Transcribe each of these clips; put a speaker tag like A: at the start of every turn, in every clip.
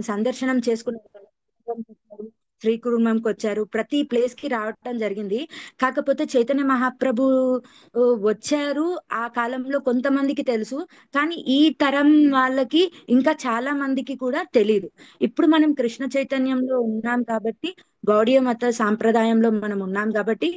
A: సందర్శనం చేసుకున్నారు, శ్రీకుటుంబంకి వచ్చారు, ప్రతి ప్లేస్ కి రావటం జరిగింది. కాకపోతే చైతన్య మహాప్రభు వచ్చారు ఆ కాలంలో కొంతమందికి తెలుసు, కానీ ఈ తరం వాళ్ళకి ఇంకా చాలా మందికి కూడా తెలియదు. ఇప్పుడు మనం కృష్ణ చైతన్యంలో ఉన్నాం కాబట్టి, గౌడీయ మత సాంప్రదాయంలో మనం ఉన్నాం కాబట్టి,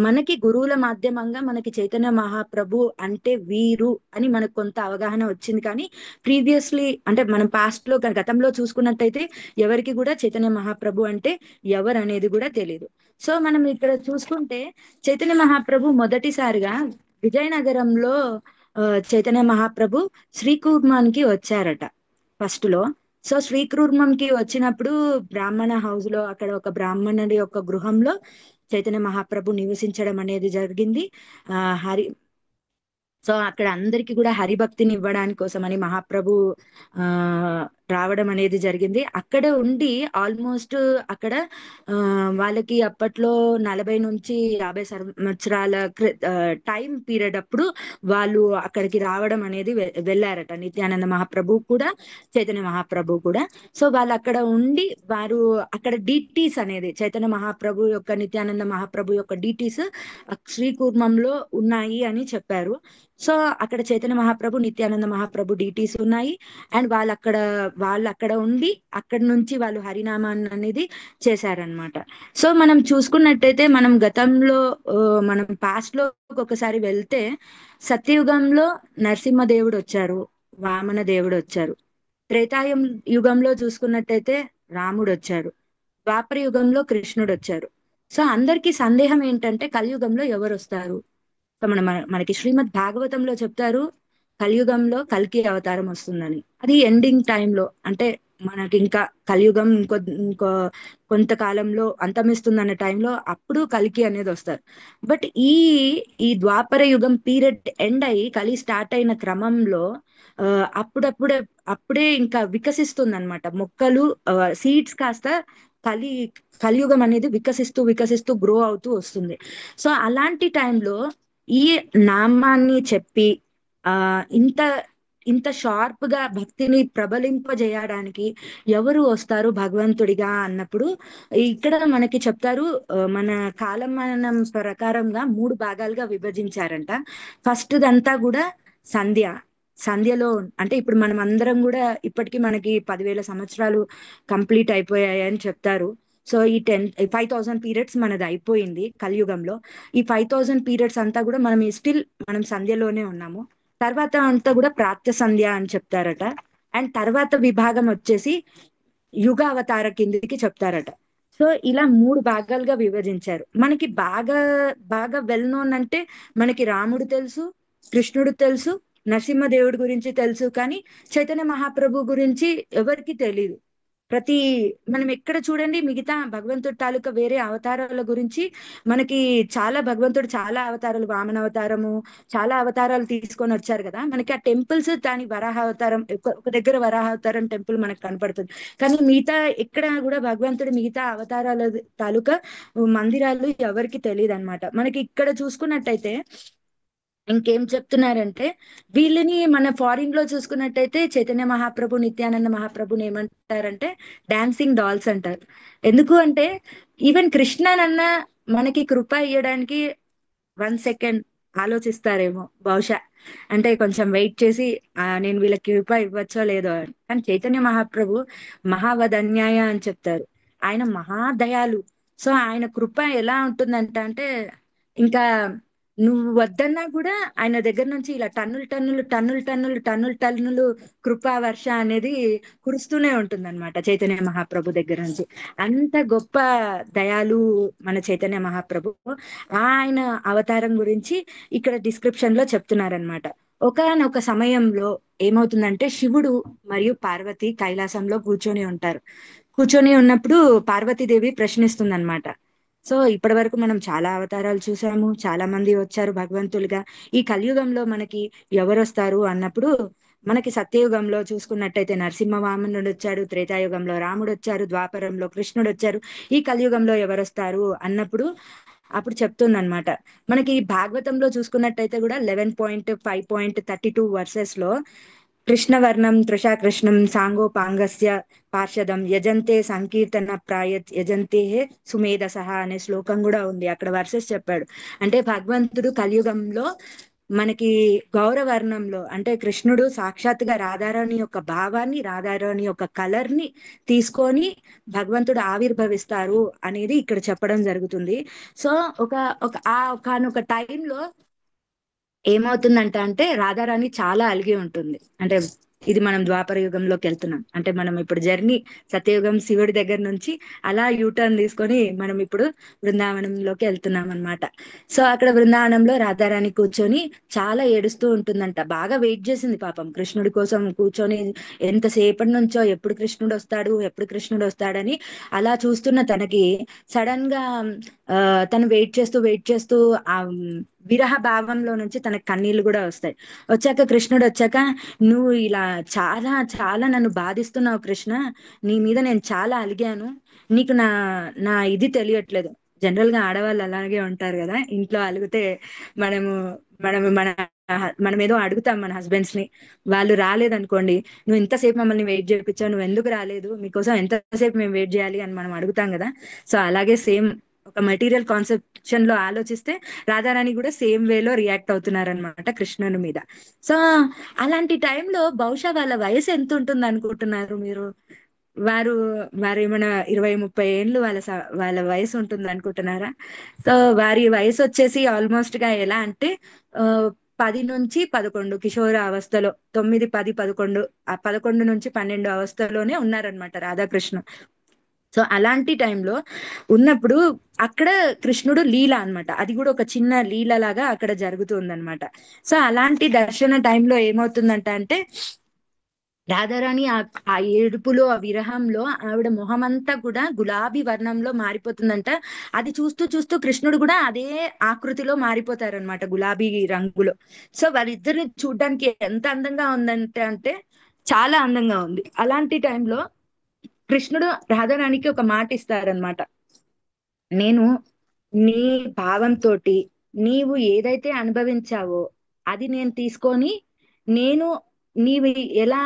A: మనకి గురువుల మాధ్యమంగా మనకి చైతన్య మహాప్రభు అంటే వీరు అని మనకు కొంత అవగాహన వచ్చింది. కానీ ప్రీవియస్లీ అంటే మనం పాస్ట్ లో గతంలో చూసుకున్నట్టయితే ఎవరికి కూడా చైతన్య మహాప్రభు అంటే ఎవరు అనేది కూడా తెలియదు. సో మనం ఇక్కడ చూసుకుంటే చైతన్య మహాప్రభు మొదటిసారిగా విజయనగరంలో ఆ, చైతన్య మహాప్రభు శ్రీకూర్మానికి వచ్చారట ఫస్ట్ లో. సో శ్రీకూర్మంకి వచ్చినప్పుడు బ్రాహ్మణ హౌస్ లో, అక్కడ ఒక బ్రాహ్మణుడి యొక్క గృహంలో చైతన్య మహాప్రభు నివసించడం అనేది జరిగింది. ఆ హరి సో అక్కడ అందరికి కూడా హరిభక్తిని ఇవ్వడానికి కోసమని మహాప్రభు ఆ రావడం అనేది జరిగింది. అక్కడ ఉండి ఆల్మోస్ట్ అక్కడ ఆ వాళ్ళకి అప్పట్లో 40 నుంచి 50 సంవత్సరాల టైం పీరియడ్ అప్పుడు వాళ్ళు అక్కడికి రావడం అనేది వెళ్ళారట, నిత్యానంద మహాప్రభు కూడా చైతన్య మహాప్రభు కూడా. సో వాళ్ళు అక్కడ ఉండి వారు అక్కడ డిటీస్ అనేది చైతన్య మహాప్రభు యొక్క, నిత్యానంద మహాప్రభు యొక్క డిటీస్ శ్రీకూర్మంలో ఉన్నాయి అని చెప్పారు. సో అక్కడ చైతన్య మహాప్రభు, నిత్యానంద మహాప్రభు డిటీస్ ఉన్నాయి. అండ్ వాళ్ళు అక్కడ ఉండి అక్కడ నుంచి వాళ్ళు హరినామాన్ని అనేది చేశారనమాట. సో మనం చూసుకున్నట్టయితే మనం గతంలో ఆ, మనం పాస్ట్ లో ఒకసారి వెళ్తే సత్యయుగంలో నరసింహదేవుడు వచ్చారు, వామన దేవుడు వచ్చారు. త్రేతాయం యుగంలో చూసుకున్నట్టయితే రాముడు వచ్చారు, ద్వాపర యుగంలో కృష్ణుడు వచ్చారు. సో అందరికీ సందేహం ఏంటంటే కలియుగంలో ఎవరు వస్తారు. సో మనకి శ్రీమద్ భాగవతంలో చెప్తారు కలియుగంలో కల్కి అవతారం వస్తుందని. అది ఎండింగ్ టైంలో, అంటే మనకి ఇంకా కలియుగం ఇంకో కొంతకాలంలో అంతమిస్తుంది అన్న టైంలో అప్పుడు కల్కి అనేది వస్తారు. బట్ ఈ ద్వాపర యుగం పీరియడ్ ఎండ్ అయ్యి కలి స్టార్ట్ అయిన క్రమంలో ఆ, అప్పుడప్పుడే అప్పుడే ఇంకా వికసిస్తుంది అనమాట మొక్కలు, సీడ్స్ కాస్త కలి కలియుగం అనేది వికసిస్తూ వికసిస్తూ గ్రో అవుతూ వస్తుంది. సో అలాంటి టైంలో ఈ నామాన్ని చెప్పి ఆ ఇంత ఇంత షార్ప్ గా భక్తిని ప్రబలింపజేయడానికి ఎవరు వస్తారు భగవంతుడిగా అన్నప్పుడు ఇక్కడ మనకి చెప్తారు. మన కాలమానం ప్రకారంగా 3 భాగాలుగా విభజించారంట. ఫస్ట్ దంతా కూడా సంధ్య. సంధ్యలో అంటే ఇప్పుడు మనం అందరం కూడా ఇప్పటికీ మనకి 10,000 సంవత్సరాలు కంప్లీట్ అయిపోయాయి అని చెప్తారు. సో ఈ 5,000 పీరియడ్స్ మనది అయిపోయింది కలియుగంలో. ఈ 5,000 పీరియడ్స్ అంతా కూడా మనం సంధ్యలోనే ఉన్నాము. తర్వాత అంతా కూడా ప్రాప్త సంధ్య అని చెప్తారట. అండ్ తర్వాత విభాగం వచ్చేసి యుగ అవతార కిందికి చెప్తారట. సో ఇలా 3 భాగాలుగా విభజించారు. మనకి బాగా బాగా వెల్ నోన్ అంటే మనకి రాముడు తెలుసు, కృష్ణుడు తెలుసు, నరసింహదేవుడి గురించి తెలుసు, కానీ చైతన్య మహాప్రభు గురించి ఎవరికి తెలియదు. ప్రతి మనం ఎక్కడ చూడండి మిగతా భగవంతుడి తాలూకా వేరే అవతారాల గురించి మనకి భగవంతుడు చాలా అవతారాలు, వామన అవతారము, చాలా అవతారాలు తీసుకొని వచ్చారు కదా. మనకి ఆ టెంపుల్స్ దాని వరాహ అవతారం, ఒక దగ్గర వరాహ అవతారం టెంపుల్ మనకు కనపడుతుంది. కానీ మిగతా ఎక్కడ కూడా భగవంతుడి మిగతా అవతారాల తాలూకా మందిరాలు ఎవరికి తెలియదు అనమాట. మనకి ఇక్కడ చూసుకున్నట్టయితే ఇంకేం చెప్తున్నారంటే వీళ్ళని మన ఫారిన్ లో చూసుకున్నట్టయితే చైతన్య మహాప్రభు, నిత్యానంద మహాప్రభుని ఏమంటారంటే డాన్సింగ్ డాల్స్ అంటారు. ఎందుకు అంటే ఈవెన్ కృష్ణనన్న మనకి కృప ఇయ్యడానికి 1 సెకండ్ ఆలోచిస్తారేమో బహుశా. అంటే కొంచెం వెయిట్ చేసి నేను వీళ్ళకి కృప ఇవ్వచ్చో లేదో అని. కానీ చైతన్య మహాప్రభు మహావదన్యాయ అని చెప్తారు. ఆయన మహాదయాలు. సో ఆయన కృప ఎలా ఉంటుందంట అంటే ఇంకా నువ్వు వద్దన్నా కూడా ఆయన దగ్గర నుంచి ఇలా టన్నులు టన్నులు టన్నులు టన్నులు టన్నులు టన్నులు కృపా వర్ష అనేది కురుస్తూనే ఉంటుంది అనమాట చైతన్య మహాప్రభు దగ్గర నుంచి. అంత గొప్ప దయాలు మన చైతన్య మహాప్రభు. ఆయన అవతారం గురించి ఇక్కడ డిస్క్రిప్షన్ లో చెప్తున్నారనమాట. ఒకానొక సమయంలో ఏమవుతుందంటే శివుడు మరియు పార్వతి కైలాసంలో కూర్చొని ఉంటారు. కూర్చొని ఉన్నప్పుడు పార్వతీదేవి ప్రశ్నిస్తుందన్నమాట. సో ఇప్పటి వరకు మనం చాలా అవతారాలు చూసాము, చాలా మంది వచ్చారు భగవంతులుగా. ఈ కలియుగంలో మనకి ఎవరు వస్తారు అన్నప్పుడు మనకి సత్యయుగంలో చూసుకున్నట్టయితే నరసింహవామనుడు వచ్చాడు, త్రేతాయుగంలో రాముడు వచ్చారు, ద్వాపరంలో కృష్ణుడు వచ్చారు. ఈ కలియుగంలో ఎవరు వస్తారు అన్నప్పుడు అప్పుడు చెప్తుందన్నమాట. మనకి ఈ భాగవతంలో చూసుకున్నట్టయితే కూడా 11.5.32 వర్సెస్ లో కృష్ణవర్ణం తృషాకృష్ణం సాంగోపాంగస్య పార్షదం యజంతే సంకీర్తన యజంతే సుమేధసహ అనే శ్లోకం కూడా ఉంది. అక్కడ వర్సెస్ చెప్పాడు. అంటే భగవంతుడు కలియుగంలో మనకి గౌరవర్ణంలో అంటే కృష్ణుడు సాక్షాత్తుగా రాధారాణి యొక్క భావాన్ని, రాధారాణి యొక్క కలర్ ని తీసుకొని భగవంతుడు ఆవిర్భవిస్తారు అనేది ఇక్కడ చెప్పడం జరుగుతుంది. సో ఒక ఒక ఆ ఒకనొక టైంలో ఏమవుతుందంట అంటే రాధారాణి చాలా అలిగి ఉంటుంది. అంటే ఇది మనం ద్వాపర యుగంలోకి వెళ్తున్నాం. అంటే మనం ఇప్పుడు జర్నీ సత్యయుగం శివుడి దగ్గర నుంచి అలా యూటర్న్ తీసుకొని మనం ఇప్పుడు బృందావనంలోకి వెళ్తున్నాం అన్నమాట. సో అక్కడ బృందావనంలో రాధారాణి కూర్చొని చాలా ఏడుస్తూ ఉంటుందంట. బాగా వెయిట్ చేసింది పాపం కృష్ణుడి కోసం కూర్చొని, ఎంతసేపటి నుంచో ఎప్పుడు కృష్ణుడు వస్తాడు ఎప్పుడు కృష్ణుడు వస్తాడని అలా చూస్తున్న తనకి సడన్ గా ఆ తను వెయిట్ చేస్తూ ఆ విరహ భావంలో నుంచి తనకు కన్నీళ్లు కూడా వస్తాయి. వచ్చాక కృష్ణుడు వచ్చాక, నువ్వు ఇలా చాలా చాలా నన్ను బాధిస్తున్నావు కృష్ణ, నీ మీద నేను చాలా అలిగాను, నీకు నా నా ఇది తెలియట్లేదు. జనరల్ గా ఆడవాళ్ళు అలాగే ఉంటారు కదా, ఇంట్లో అలిగితే మనము మనము మన మనం ఏదో అడుగుతాం మన హస్బెండ్స్ ని, వాళ్ళు రాలేదనుకోండి, నువ్వు ఇంతసేపు మమ్మల్ని వెయిట్ చేయించావు, నువ్వు ఎందుకు రాలేదు, మీకోసం ఎంతసేపు మేము వెయిట్ చేయాలి అని మనం అడుగుతాం కదా. సో అలాగే సేమ్ ఒక మెటీరియల్ కాన్సెప్షన్ లో ఆలోచిస్తే రాధారాణి కూడా సేమ్ వేలో రియాక్ట్ అవుతున్నారనమాట కృష్ణుని మీద. సో అలాంటి టైంలో బహుశా వాళ్ళ వయసు ఎంత ఉంటుంది అనుకుంటున్నారు మీరు? వారు వారు ఏమైనా 20-30 ఏళ్ళు వాళ్ళ వయసు ఉంటుంది అనుకుంటున్నారా? సో వారి వయసు వచ్చేసి ఆల్మోస్ట్ గా ఎలా అంటే ఆ 10 నుంచి 11 కిషోర అవస్థలో, 9, 10, 11, ఆ 11 నుంచి 12 అవస్థలోనే ఉన్నారనమాట రాధాకృష్ణ. సో అలాంటి టైంలో ఉన్నప్పుడు అక్కడ కృష్ణుడు లీల అన్నమాట, అది కూడా ఒక చిన్న లీల లాగా అక్కడ జరుగుతుందన్నమాట. సో అలాంటి దర్శన టైంలో ఏమవుతుందంట అంటే రాధారాణి ఆ ఏడుపులో ఆ విరహంలో ఆవిడ మొహమంతా కూడా గులాబీ వర్ణంలో మారిపోతుందంట. అది చూస్తూ చూస్తూ కృష్ణుడు కూడా అదే ఆకృతిలో మారిపోతారనమాట, గులాబీ రంగులో. సో వాళ్ళిద్దరిని చూడడానికి ఎంత అందంగా ఉందంటే అంటే చాలా అందంగా ఉంది. అలాంటి టైంలో కృష్ణుడు రాధారాణికి ఒక మాట ఇస్తారనమాట. నేను నీ భావంతో నీవు ఏదైతే అనుభవించావో అది నేను తీసుకొని, నేను నీవి ఎలా,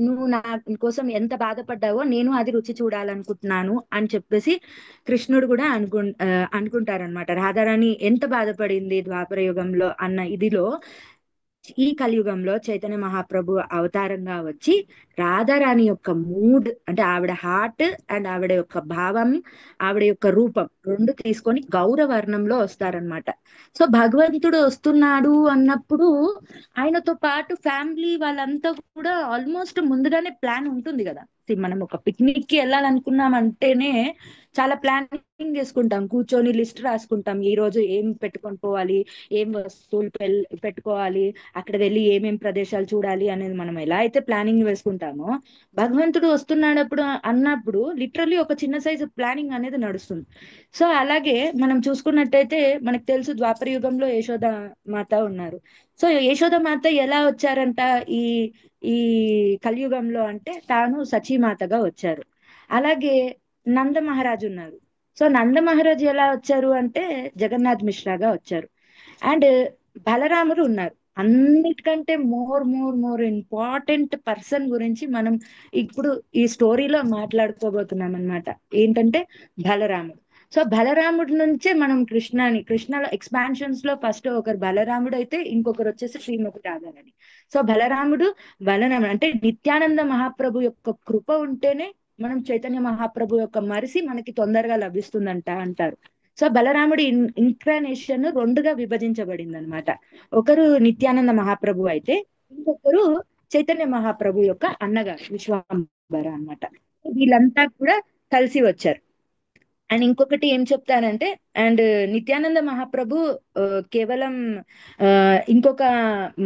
A: నువ్వు నా కోసం ఎంత బాధపడ్డావో నేను అది రుచి చూడాలనుకుంటున్నాను అని చెప్పేసి కృష్ణుడు కూడా అనుకుంటారనమాట. రాధారాణి ఎంత బాధపడింది ద్వాపర యుగంలో అన్న ఇదిలో ఈ కలియుగంలో చైతన్య మహాప్రభు అవతారంగా వచ్చి రాధారాణి యొక్క మూడ్ అంటే ఆవిడ హార్ట్ అండ్ ఆవిడ యొక్క భావం, ఆవిడ యొక్క రూపం రెండు తీసుకొని గౌరవర్ణంలో వస్తారనమాట. సో భగవంతుడు వస్తున్నాడు అన్నప్పుడు ఆయనతో పాటు ఫ్యామిలీ వాళ్ళంతా కూడా ఆల్మోస్ట్ ముందుగానే ప్లాన్ ఉంటుంది కదా. మనం ఒక పిక్నిక్ కి వెళ్ళాలనుకున్నాం అంటేనే చాలా ప్లానింగ్ చేసుకుంటాం, కూర్చొని లిస్ట్ రాసుకుంటాం, ఈ రోజు ఏం పెట్టుకొని పోవాలి, ఏం వస్తువులు పెట్టుకోవాలి, అక్కడ వెళ్ళి ఏమేం ప్రదేశాలు చూడాలి అనేది మనం ఎలా అయితే ప్లానింగ్ వేసుకుంటామో, భగవంతుడు వస్తున్నాడప్పుడు అన్నప్పుడు లిటరల్లీ ఒక చిన్న సైజు ప్లానింగ్ అనేది నడుస్తుంది. సో అలాగే మనం చూసుకున్నట్టయితే మనకు తెలుసు ద్వాపర యుగంలో యశోద మాత ఉన్నారు. సో యశోద మాత ఎలా వచ్చారంట ఈ ఈ కలియుగంలో అంటే తాను సచీమాతగా వచ్చారు. అలాగే నంద మహారాజు ఉన్నారు. సో నంద మహారాజు ఎలా వచ్చారు అంటే జగన్నాథ్ మిశ్రాగా వచ్చారు. అండ్ బలరాముడు ఉన్నారు. అన్నిటికంటే more more more important person గురించి మనం ఇప్పుడు ఈ స్టోరీలో మాట్లాడుకోబోతున్నాం అనమాట. ఏంటంటే బలరాముడు. సో బలరాముడి నుంచే మనం కృష్ణలో ఎక్స్పాన్షన్స్ లో ఫస్ట్ ఒకరు బలరాముడు అయితే ఇంకొకరు వచ్చేసి శ్రీమతి రాధారాణి. సో బలరాముడు అంటే నిత్యానంద మహాప్రభు యొక్క కృప ఉంటేనే మనం చైతన్య మహాప్రభు యొక్క మరిసి మనకి తొందరగా లభిస్తుందంట అంటారు. సో బలరాముడి ఇన్కార్నేషన్ రెండుగా విభజించబడింది అనమాట. ఒకరు నిత్యానంద మహాప్రభు అయితే ఇంకొకరు చైతన్య మహాప్రభు యొక్క అన్నగారు విశ్వాంబర అన్నమాట. వీళ్ళంతా కూడా కలిసి వచ్చారు. అండ్ ఇంకొకటి ఏం చెప్తానంటే, అండ్ నిత్యానంద మహాప్రభు ఆ, కేవలం ఆ, ఇంకొక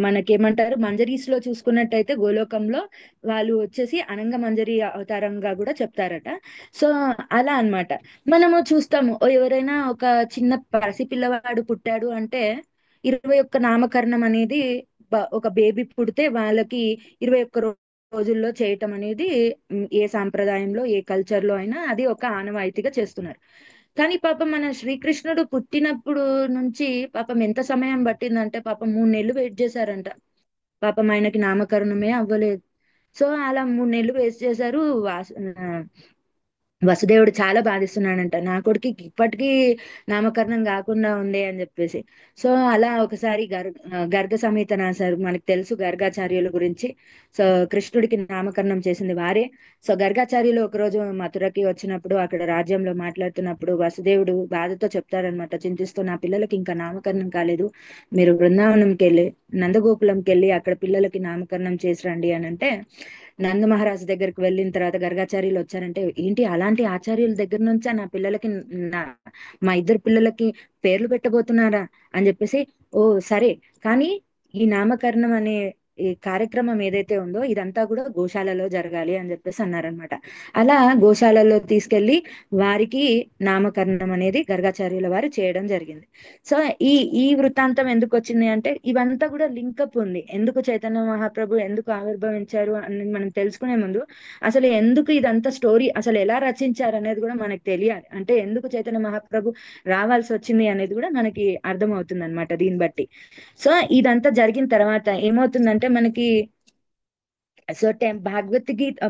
A: మనకేమంటారు మంజరీస్ లో చూసుకున్నట్టయితే గోలోకంలో వాళ్ళు వచ్చేసి అనంగ మంజరి అవతారంగా కూడా చెప్తారట. సో అలా అన్నమాట. మనము చూస్తాము, ఎవరైనా ఒక చిన్న పసి పిల్లవాడు పుట్టాడు అంటే 21 నామకరణం అనేది ఒక బేబీ పుడితే వాళ్ళకి 21 రోజుల్లో చేయటం అనేది ఏ సాంప్రదాయంలో ఏ కల్చర్ లో అయినా అది ఒక ఆనవాయితీగా చేస్తున్నారు. కానీ పాపం మన శ్రీకృష్ణుడు పుట్టినప్పుడు నుంచి పాపం ఎంత సమయం పట్టిందంటే పాపం 3 నెలలు వెయిట్ చేశారంట. పాపం ఆయనకి నామకరణమే అవ్వలేదు. సో అలా 3 నెలలు వేస్ట్ చేశారు. వసుదేవుడు చాలా బాధిస్తున్నాడంట, నా కొడుకుకి ఇప్పటికీ నామకరణం కాకుండా ఉండే అని చెప్పేసి. సో అలా ఒకసారి గర్గ సమేత రాశారు. మనకు తెలుసు గర్గాచార్యుల గురించి. సో కృష్ణుడికి నామకరణం చేసింది వారే. సో గర్గాచార్యులు ఒకరోజు మథురకి వచ్చినప్పుడు అక్కడ రాజ్యంలో మాట్లాడుతున్నప్పుడు వసుదేవుడు బాధతో చెప్తాడనమాట, చింతిస్తూ, నా పిల్లలకి ఇంకా నామకరణం కాలేదు, మీరు బృందావనంకి వెళ్ళి నందగోకులంకి వెళ్ళి అక్కడ పిల్లలకి నామకరణం చేసి రండి అని అంటే, నంద మహారాజు దగ్గరికి వెళ్ళిన తర్వాత గర్గాచార్యులు వచ్చారంటే, ఏంటి అలాంటి ఆచార్యుల దగ్గర నుంచా నా పిల్లలకి, నా మా ఇద్దరు పిల్లలకి పేర్లు పెట్టబోతున్నారా అని చెప్పేసి, ఓ సరే, కానీ ఈ నామకరణం అనే ఈ కార్యక్రమం ఏదైతే ఉందో ఇదంతా కూడా గోశాలలో జరగాలి అని చెప్పేసి అన్నారనమాట. అలా గోశాలలో తీసుకెళ్లి వారికి నామకరణం అనేది గర్గాచార్యుల వారు చేయడం జరిగింది. సో ఈ ఈ వృత్తాంతం ఎందుకు వచ్చింది అంటే, ఇవంతా కూడా లింకప్ ఉంది. ఎందుకు చైతన్య మహాప్రభు ఎందుకు ఆవిర్భవించారు అని మనం తెలుసుకునే ముందు అసలు ఎందుకు ఇదంతా స్టోరీ అసలు ఎలా రచించారు అనేది కూడా మనకు తెలియాలి. అంటే ఎందుకు చైతన్య మహాప్రభు రావాల్సి వచ్చింది అనేది కూడా మనకి అర్థం అవుతుంది అనమాట దీన్ని బట్టి. సో ఇదంతా జరిగిన తర్వాత ఏమవుతుందంటే మనకి, సో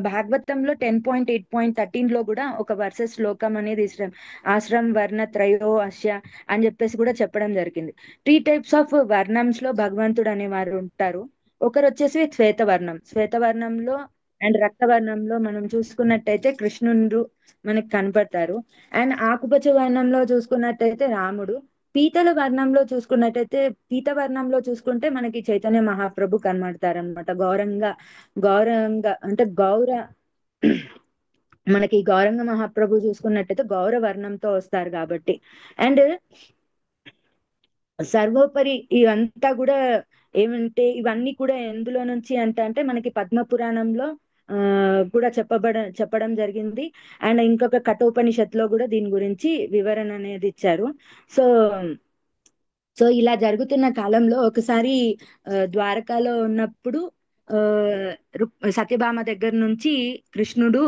A: భాగవతంలో 10.8.13 లో కూడా ఒక వర్సెస్ శ్లోకం అనేది ఇష్టం, ఆశ్రమ్ వర్ణ త్రయో అస్య అని చెప్పేసి కూడా చెప్పడం జరిగింది. 3 టైప్స్ ఆఫ్ వర్ణంస్ లో భగవంతుడు అనేవారు ఉంటారు. ఒకరు వచ్చేసి శ్వేతవర్ణం, శ్వేతవర్ణంలో అండ్ రక్తవర్ణంలో మనం చూసుకున్నట్టయితే కృష్ణుడు మనకి కనపడతారు. అండ్ ఆకుపచ్చ వర్ణంలో చూసుకున్నట్టయితే రాముడు. పీతల వర్ణంలో చూసుకున్నట్టయితే, పీత వర్ణంలో చూసుకుంటే మనకి చైతన్య మహాప్రభు కనబడతారనమాట. గౌరంగా అంటే మనకి గౌరంగ మహాప్రభు చూసుకున్నట్టయితే గౌర వర్ణంతో వస్తారు కాబట్టి. అండ్ సర్వోపరి ఇవంతా కూడా ఏమంటే, ఇవన్నీ కూడా ఎందులో నుంచి అంటే మనకి పద్మ పురాణంలో ఆ కూడా చెప్పడం జరిగింది. అండ్ ఇంకొక కఠోపనిషత్ లో కూడా దీని గురించి వివరణ అనేది ఇచ్చారు. సో ఇలా జరుగుతున్న కాలంలో ఒకసారి ద్వారకాలో ఉన్నప్పుడు ఆ సత్యభామ దగ్గర నుంచి కృష్ణుడు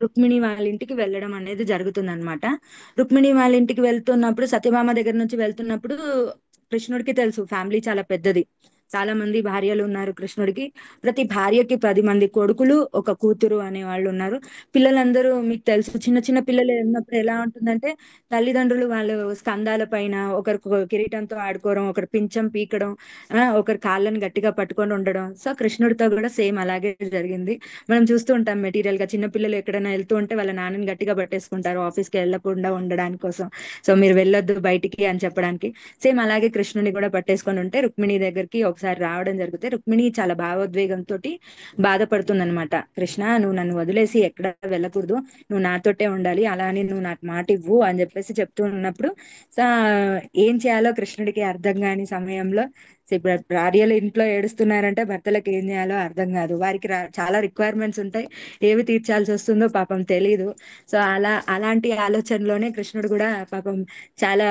A: రుక్మిణి వాళ్ళ ఇంటికి వెళ్ళడం అనేది జరుగుతుందన్నమాట. రుక్మిణి వాళ్ళ ఇంటికి వెళ్తున్నప్పుడు, సత్యభామ దగ్గర నుంచి వెళ్తున్నప్పుడు, కృష్ణుడికి తెలుసు ఫ్యామిలీ చాలా పెద్దది, చాలా మంది భార్యలు ఉన్నారు కృష్ణుడికి. ప్రతి భార్యకి 10 మంది కొడుకులు, ఒక కూతురు అనే వాళ్ళు ఉన్నారు. పిల్లలందరూ మీకు తెలుసు, చిన్న చిన్న పిల్లలు ఉన్నప్పుడు ఎలా ఉంటుందంటే, తల్లిదండ్రులు వాళ్ళు స్కందాల పైన ఒకరు కిరీటంతో ఆడుకోవడం, ఒకరు పించం పీకడం, ఒకరు కాళ్ళని గట్టిగా పట్టుకొని ఉండడం. సో కృష్ణుడితో కూడా సేమ్ అలాగే జరిగింది. మనం చూస్తూ ఉంటాం మెటీరియల్ గా, చిన్న పిల్లలు ఎక్కడైనా వెళ్తూ ఉంటే వాళ్ళ నాన్నని గట్టిగా పట్టేసుకుంటారు ఆఫీస్కి వెళ్లకుండా ఉండడానికి కోసం, సో మీరు వెళ్ళొద్దు బయటికి అని చెప్పడానికి. సేమ్ అలాగే కృష్ణుని కూడా పట్టేసుకొని ఉంటే రుక్మిణి దగ్గరికి ఒకసారి రావడం జరిగితే, రుక్మిణి చాలా భావోద్వేగంతో బాధపడుతుంది అనమాట. కృష్ణ, నువ్వు నన్ను వదిలేసి ఎక్కడ వెళ్ళకూడదు, నువ్వు నాతోటే ఉండాలి, అలా అని నువ్వు నాకు మాట ఇవ్వు అని చెప్పేసి చెప్తూ ఉన్నప్పుడు, సో ఏం చేయాలో కృష్ణుడికి అర్థం కాని సమయంలో, సో ఇప్పుడు భార్యలు ఇంట్లో ఏడుస్తున్నారంటే భర్తలకు ఏం చేయాలో అర్థం కాదు. వారికి చాలా రిక్వైర్మెంట్స్ ఉంటాయి, ఏవి తీర్చాల్సి వస్తుందో పాపం తెలీదు. సో అలాంటి ఆలోచనలోనే కృష్ణుడు కూడా పాపం చాలా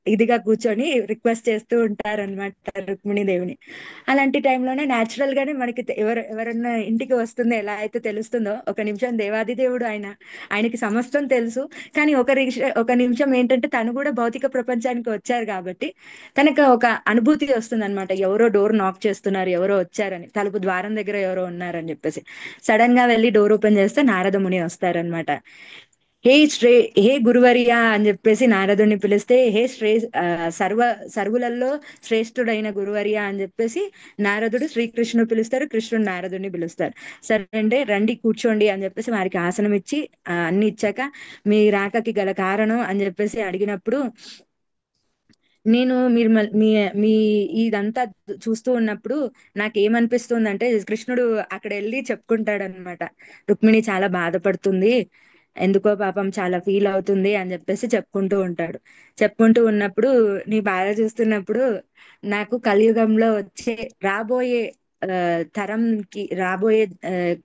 A: ఇదిగా కూర్చొని రిక్వెస్ట్ చేస్తూ ఉంటారన్నమాట రుక్మిణి దేవిని. అలాంటి టైంలోనే న్యాచురల్ గానే మనకి ఎవరన్నా ఇంటికి వస్తుందో ఎలా అయితే తెలుస్తుందో, ఒక నిమిషం దేవాది దేవుడు ఆయనకి సమస్తం తెలుసు. కానీ ఒక నిమిషం ఏంటంటే, తను కూడా భౌతిక ప్రపంచానికి వచ్చారు కాబట్టి తనకు ఒక అనుభూతి వస్తుంది అనమాట, ఎవరో డోర్ నాక్ చేస్తున్నారు, ఎవరో వచ్చారని, తలుపు ద్వారం దగ్గర ఎవరో ఉన్నారని చెప్పేసి. సడన్ గా వెళ్ళి డోర్ ఓపెన్ చేస్తే నారద ముని వస్తారనమాట. హే గురువర్యా అని చెప్పేసి నారదుని పిలిస్తే, ఆ, సర్వ సర్వులలో శ్రేష్ఠుడైన గురువర్యా అని చెప్పేసి నారదుడు శ్రీకృష్ణుడు పిలుస్తారు, కృష్ణుడు నారదుడిని పిలుస్తారు. సరే అంటే రండి కూర్చోండి అని చెప్పేసి వారికి ఆసనం ఇచ్చి, అన్ని ఇచ్చాక, మీ రాకకి గల కారణం అని చెప్పేసి అడిగినప్పుడు, నేను మీరు మీ మీ ఇదంతా చూస్తూ ఉన్నప్పుడు నాకు ఏమనిపిస్తుంది అంటే, కృష్ణుడు అక్కడ వెళ్ళి చెప్పుకుంటాడు అనమాట, రుక్మిణి చాలా బాధపడుతుంది, ఎందుకో పాపం చాలా ఫీల్ అవుతుంది అని చెప్పేసి చెప్పుకుంటూ ఉంటాడు. చెప్పుకుంటూ ఉన్నప్పుడు, నీ బాధ చూస్తున్నప్పుడు నాకు కలియుగంలో వచ్చే రాబోయే ఆ తరంకి రాబోయే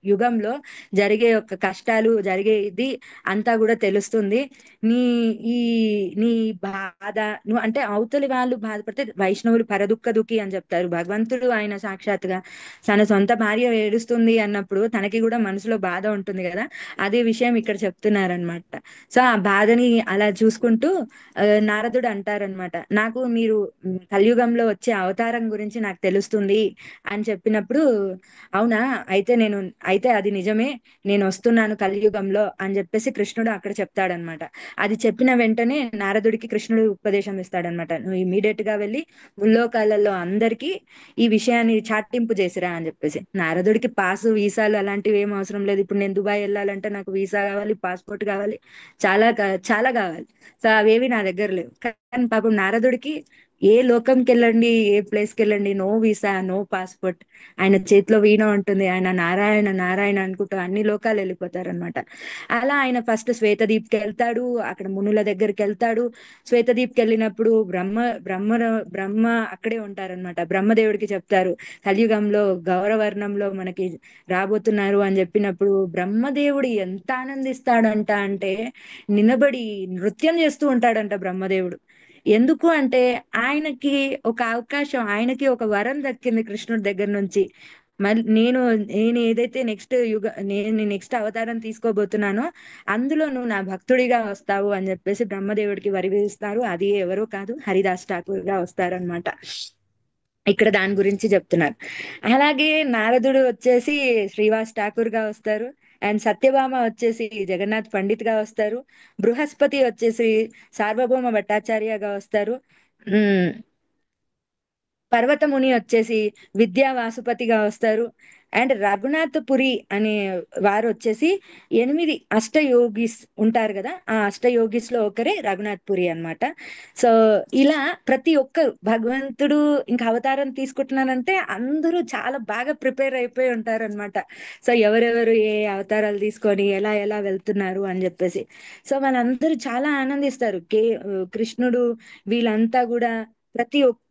A: యుగంలో జరిగే ఒక కష్టాలు జరిగేది అంతా కూడా తెలుస్తుంది. నీ ఈ నీ బాధ, నువ్వు అంటే అవతలి వాళ్ళు బాధపడితే వైష్ణవులు పరదుఃఖ దుఃఖి అని చెప్తారు. భగవంతుడు ఆయన సాక్షాత్గా తన సొంత భార్య ఏడుస్తుంది అన్నప్పుడు తనకి కూడా మనసులో బాధ ఉంటుంది కదా, అదే విషయం ఇక్కడ చెప్తున్నారనమాట. సో ఆ బాధని అలా చూసుకుంటూ నారదుడు అంటారనమాట, నాకు మీరు కలియుగంలో వచ్చే అవతారం గురించి నాకు తెలుస్తుంది అని చెప్పి చెప్పినప్పుడు, అవునా, అయితే నేను అయితే అది నిజమే, నేను వస్తున్నాను కలియుగంలో అని చెప్పేసి కృష్ణుడు అక్కడ చెప్తాడనమాట. అది చెప్పిన వెంటనే నారదుడికి కృష్ణుడు ఉపదేశం ఇస్తాడనమాట. నువ్వు ఇమీడియట్ గా వెళ్ళి ముల్లోకాలలో అందరికీ ఈ విషయాన్ని చాటింపు చేసిరా అని చెప్పేసి. నారదుడికి పాసు వీసాలు అలాంటివి ఏం అవసరం లేదు. ఇప్పుడు నేను దుబాయ్ వెళ్ళాలంటే నాకు వీసా కావాలి, పాస్పోర్ట్ కావాలి, చాలా కావాలి. సో అవేవి నా దగ్గర లేవు. కానీ పాపం నారదుడికి ఏ లోకంకి వెళ్ళండి, ఏ ప్లేస్ కి వెళ్ళండి, నో వీసా, నో పాస్పోర్ట్. ఆయన చేతిలో వీణ ఉంటుంది, ఆయన నారాయణ నారాయణ అనుకుంటూ అన్ని లోకాలు వెళ్ళిపోతారనమాట. అలా ఆయన ఫస్ట్ శ్వేతదీప్కి వెళ్తాడు, అక్కడ మునుల దగ్గరికి వెళ్తాడు. శ్వేతదీప్కి వెళ్ళినప్పుడు బ్రహ్మ బ్రహ్మ అక్కడే ఉంటారనమాట. బ్రహ్మదేవుడికి చెప్తారు, కలియుగంలో గౌరవర్ణంలో మనకి రాబోతున్నారు అని చెప్పినప్పుడు బ్రహ్మదేవుడు ఎంత ఆనందిస్తాడంట అంటే, నిలబడి నృత్యం చేస్తూ ఉంటాడంట బ్రహ్మదేవుడు. ఎందుకు అంటే ఆయనకి ఒక అవకాశం, ఆయనకి ఒక వరం దక్కింది కృష్ణుడి దగ్గర నుంచి. మళ్ళీ నేను ఏదైతే నేను నెక్స్ట్ అవతారం తీసుకోబోతున్నానో అందులో నువ్వు నా భక్తుడిగా వస్తావు అని చెప్పేసి బ్రహ్మదేవుడికి వరివిస్తారు. అది ఎవరో కాదు, హరిదాస్ ఠాకూర్ గా వస్తారనమాట. ఇక్కడ దాని గురించి చెప్తున్నారు. అలాగే నారదుడు వచ్చేసి శ్రీవాస్ ఠాకూర్ గా వస్తారు. అండ్ సత్యభామ వచ్చేసి జగన్నాథ్ పండిత్ గా వస్తారు. బృహస్పతి వచ్చేసి సార్వభౌమ భట్టాచార్యగా వస్తారు. ఉమ్ పర్వతముని వచ్చేసి విద్యా వాసుపతిగా వస్తారు. అండ్ రఘునాథ్ పురి అనే వారు వచ్చేసి 8 అష్టయోగిస్ ఉంటారు కదా, ఆ అష్టయోగిస్ లో ఒకరే రఘునాథ్ పురి అన్నమాట. సో ఇలా ప్రతి ఒక్కరు భగవంతుడు ఇంకా అవతారం తీసుకుంటున్నానంటే అందరూ చాలా బాగా ప్రిపేర్ అయిపోయి ఉంటారు అనమాట. సో ఎవరెవరు ఏ అవతారాలు తీసుకొని ఎలా ఎలా వెళ్తున్నారు అని చెప్పేసి. సో వాళ్ళందరూ చాలా ఆనందిస్తారు. కృష్ణుడు వీళ్ళంతా కూడా ప్రతి ఒక్కరు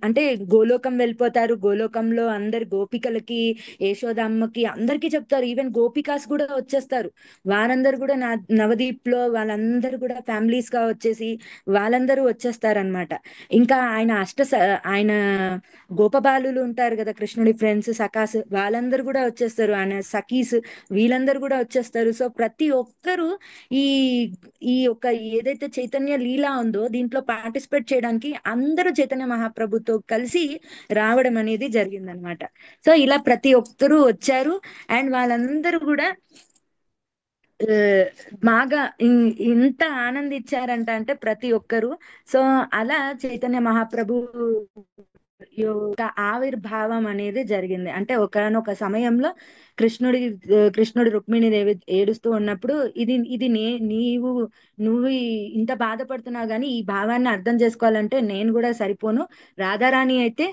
A: అంటే గోలోకం వెళ్ళిపోతారు. గోలోకంలో అందరు గోపికలకి, యశోదమ్మకి అందరికీ చెప్తారు. ఈవెన్ గోపికాస్ కూడా వచ్చేస్తారు. వారందరూ కూడా నవదీప్ లో వాళ్ళందరూ కూడా ఫ్యామిలీస్ గా వచ్చేసి వాళ్ళందరూ వచ్చేస్తారనమాట. ఇంకా ఆయన గోపబాలులు ఉంటారు కదా, కృష్ణుడి ఫ్రెండ్స్ సఖాస్, వాళ్ళందరూ కూడా వచ్చేస్తారు. ఆయన సఖీస్, వీళ్ళందరూ కూడా వచ్చేస్తారు. సో ప్రతి ఒక్కరు ఈ ఈ యొక్క ఏదైతే చైతన్య లీలా ఉందో దీంట్లో పార్టిసిపేట్ చేయడానికి అందరూ చైతన్య మహాప్రభుతో కలిసి రావడం అనేది జరిగిందనమాట. సో ఇలా ప్రతి ఒక్కరూ వచ్చారు. అండ్ వాళ్ళందరూ కూడా ఆ, బాగా ఇంత ఆనందించారంట అంటే ప్రతి ఒక్కరు. సో అలా చైతన్య మహాప్రభు యొక్క ఆవిర్భావం అనేది జరిగింది. అంటే ఒకానొక సమయంలో కృష్ణుడి కృష్ణుడు రుక్మిణి దేవి ఏడుస్తూ ఉన్నప్పుడు, ఇది నువ్వు ఇంత బాధపడుతున్నావు కానీ ఈ భావాన్ని అర్థం చేసుకోవాలంటే నేను కూడా సరిపోను, రాధారాణి అయితే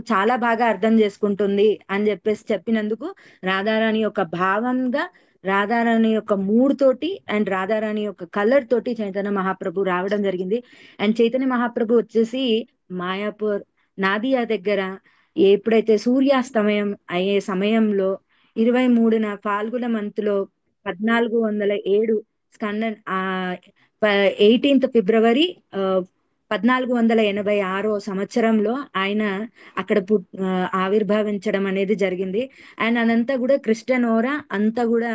A: చాలా బాగా అర్థం చేసుకుంటుంది అని చెప్పేసి చెప్పినందుకు రాధారాణి యొక్క భావంగా, రాధారాణి యొక్క మూడ్ తోటి అండ్ రాధారాణి యొక్క కలర్ తోటి చైతన్య మహాప్రభు రావడం జరిగింది. అండ్ చైతన్య మహాప్రభు వచ్చేసి మాయాపూర్ నాదియా దగ్గర ఎప్పుడైతే సూర్యాస్తమయం అయ్యే సమయంలో 23న ఫాల్గుణ మంత్ లో 1407 స్కందన్ 18th ఫిబ్రవరి 1486 సంవత్సరంలో ఆయన అక్కడ ఆవిర్భవించడం అనేది జరిగింది. అండ్ అదంతా కూడా క్రిస్టియన్ ఓరా అంతా కూడా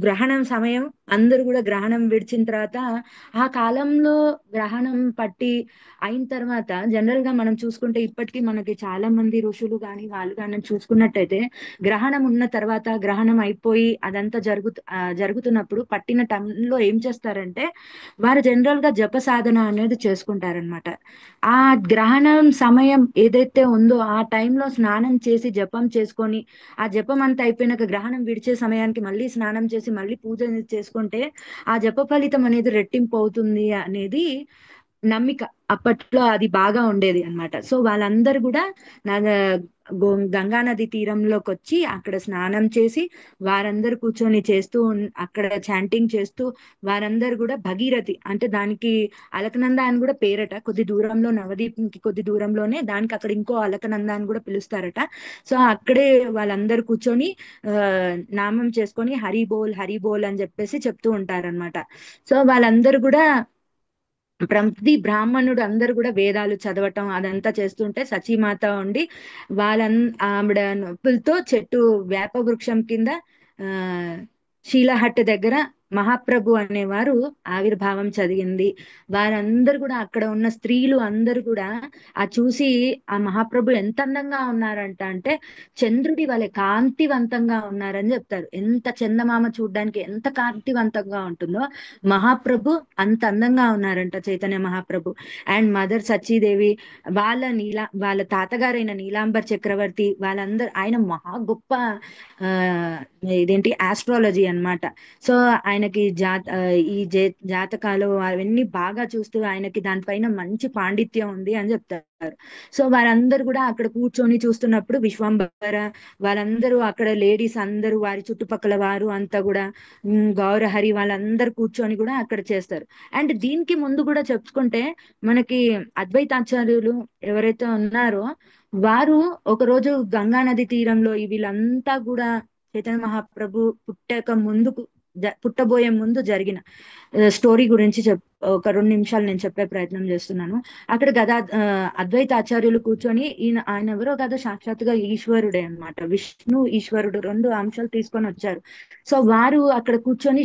A: గ్రహణం సమయం. అందరూ కూడా గ్రహణం విడిచిన తర్వాత, ఆ కాలంలో గ్రహణం పట్టి అయిన తర్వాత జనరల్ గా మనం చూసుకుంటే ఇప్పటికీ మనకి చాలా మంది ఋషులు కానీ వాళ్ళు కానీ చూసుకున్నట్టయితే గ్రహణం ఉన్న తర్వాత, గ్రహణం అయిపోయి అదంతా జరుగుతున్నప్పుడు పట్టిన టైంలో ఏం చేస్తారంటే వారు జనరల్ గా జప సాధన అనేది చేసుకుంటారనమాట. ఆ గ్రహణం సమయం ఏదైతే ఉందో ఆ టైంలో స్నానం చేసి జపం చేసుకొని, ఆ జపం అంతా అయిపోయినాక గ్రహణం విడిచే సమయానికి మళ్ళీ స్నానం చేసి మళ్ళీ పూజ చేసుకుంటే ఆ జప ఫలితం అనేది రెట్టింపు అవుతుంది అనేది నమ్మిక. అప్పట్లో అది బాగా ఉండేది అన్నమాట. సో వాళ్ళందరూ కూడా నా గంగా నది తీరంలోకి వచ్చి అక్కడ స్నానం చేసి వారందరూ కూర్చొని అక్కడ చాంటింగ్ చేస్తూ వారందరూ కూడా భగీరథి అంటే దానికి అలకనంద అని కూడా పేరట. కొద్ది దూరంలో నవదీప్కి కొద్ది దూరంలోనే దానికి అక్కడ ఇంకో అలకనంద అని కూడా పిలుస్తారట. సో అక్కడే వాళ్ళందరూ కూర్చొని ఆ నామం చేసుకొని హరి బోల్ హరి బోల్ అని చెప్పేసి చెప్తూ ఉంటారన్నమాట. సో వాళ్ళందరూ కూడా ప్రతి బ్రాహ్మణుడు అందరు కూడా వేదాలు చదవటం అదంతా చేస్తుంటే సచీమాత ఉండి ఆవిడ నొప్పులతో వేప వృక్షం కింద ఆ శీలహట్ దగ్గర మహాప్రభు అనేవారు ఆవిర్భావం చదివింది. వారందరూ కూడా అక్కడ ఉన్న స్త్రీలు అందరూ కూడా ఆ చూసి ఆ మహాప్రభు ఎంత అందంగా ఉన్నారంట అంటే చంద్రుడి వలె కాంతివంతంగా ఉన్నారని చెప్తారు. ఎంత చందమామ చూడ్డానికి ఎంత కాంతివంతంగా ఉంటుందో మహాప్రభు అంత అందంగా ఉన్నారంట చైతన్య మహాప్రభు. అండ్ మదర్ సచీదేవి, వాళ్ళ తాతగారైన నీలాంబర్ చక్రవర్తి, వాళ్ళందరూ ఆయన మహా గొప్ప ఆ ఇదేంటి ఆస్ట్రాలజీ అన్నమాట. సో ఆయనకి ఈ జాతకాలు అవన్నీ బాగా చూస్తూ ఆయనకి దానిపైన మంచి పాండిత్యం ఉంది అని చెప్తారు. సో వారందరూ కూడా అక్కడ కూర్చొని చూస్తున్నప్పుడు విశ్వంబర వాళ్ళందరూ అక్కడ లేడీస్ అందరూ వారి చుట్టుపక్కల వారు అంతా కూడా గౌరహరి వాళ్ళందరూ కూర్చొని కూడా అక్కడ చేస్తారు. అండ్ దీనికి ముందు కూడా చెప్పుకుంటే మనకి అద్వైతాచార్యులు ఎవరైతే ఉన్నారో వారు ఒక రోజు గంగా నది తీరంలో వీళ్ళంతా కూడా చైతన్య మహాప్రభు పుట్టబోయే ముందు జరిగిన స్టోరీ గురించి ఒక 2 నిమిషాలు నేను చెప్పే ప్రయత్నం చేస్తున్నాను. అక్కడ అద్వైతాచార్యులు కూర్చొని ఆయన ఎవరో కాదు, సాక్షాత్తుగా ఈశ్వరుడే అన్నమాట. విష్ణు ఈశ్వరుడు 2 అంశాలు తీసుకొని వచ్చారు. సో వారు అక్కడ కూర్చొని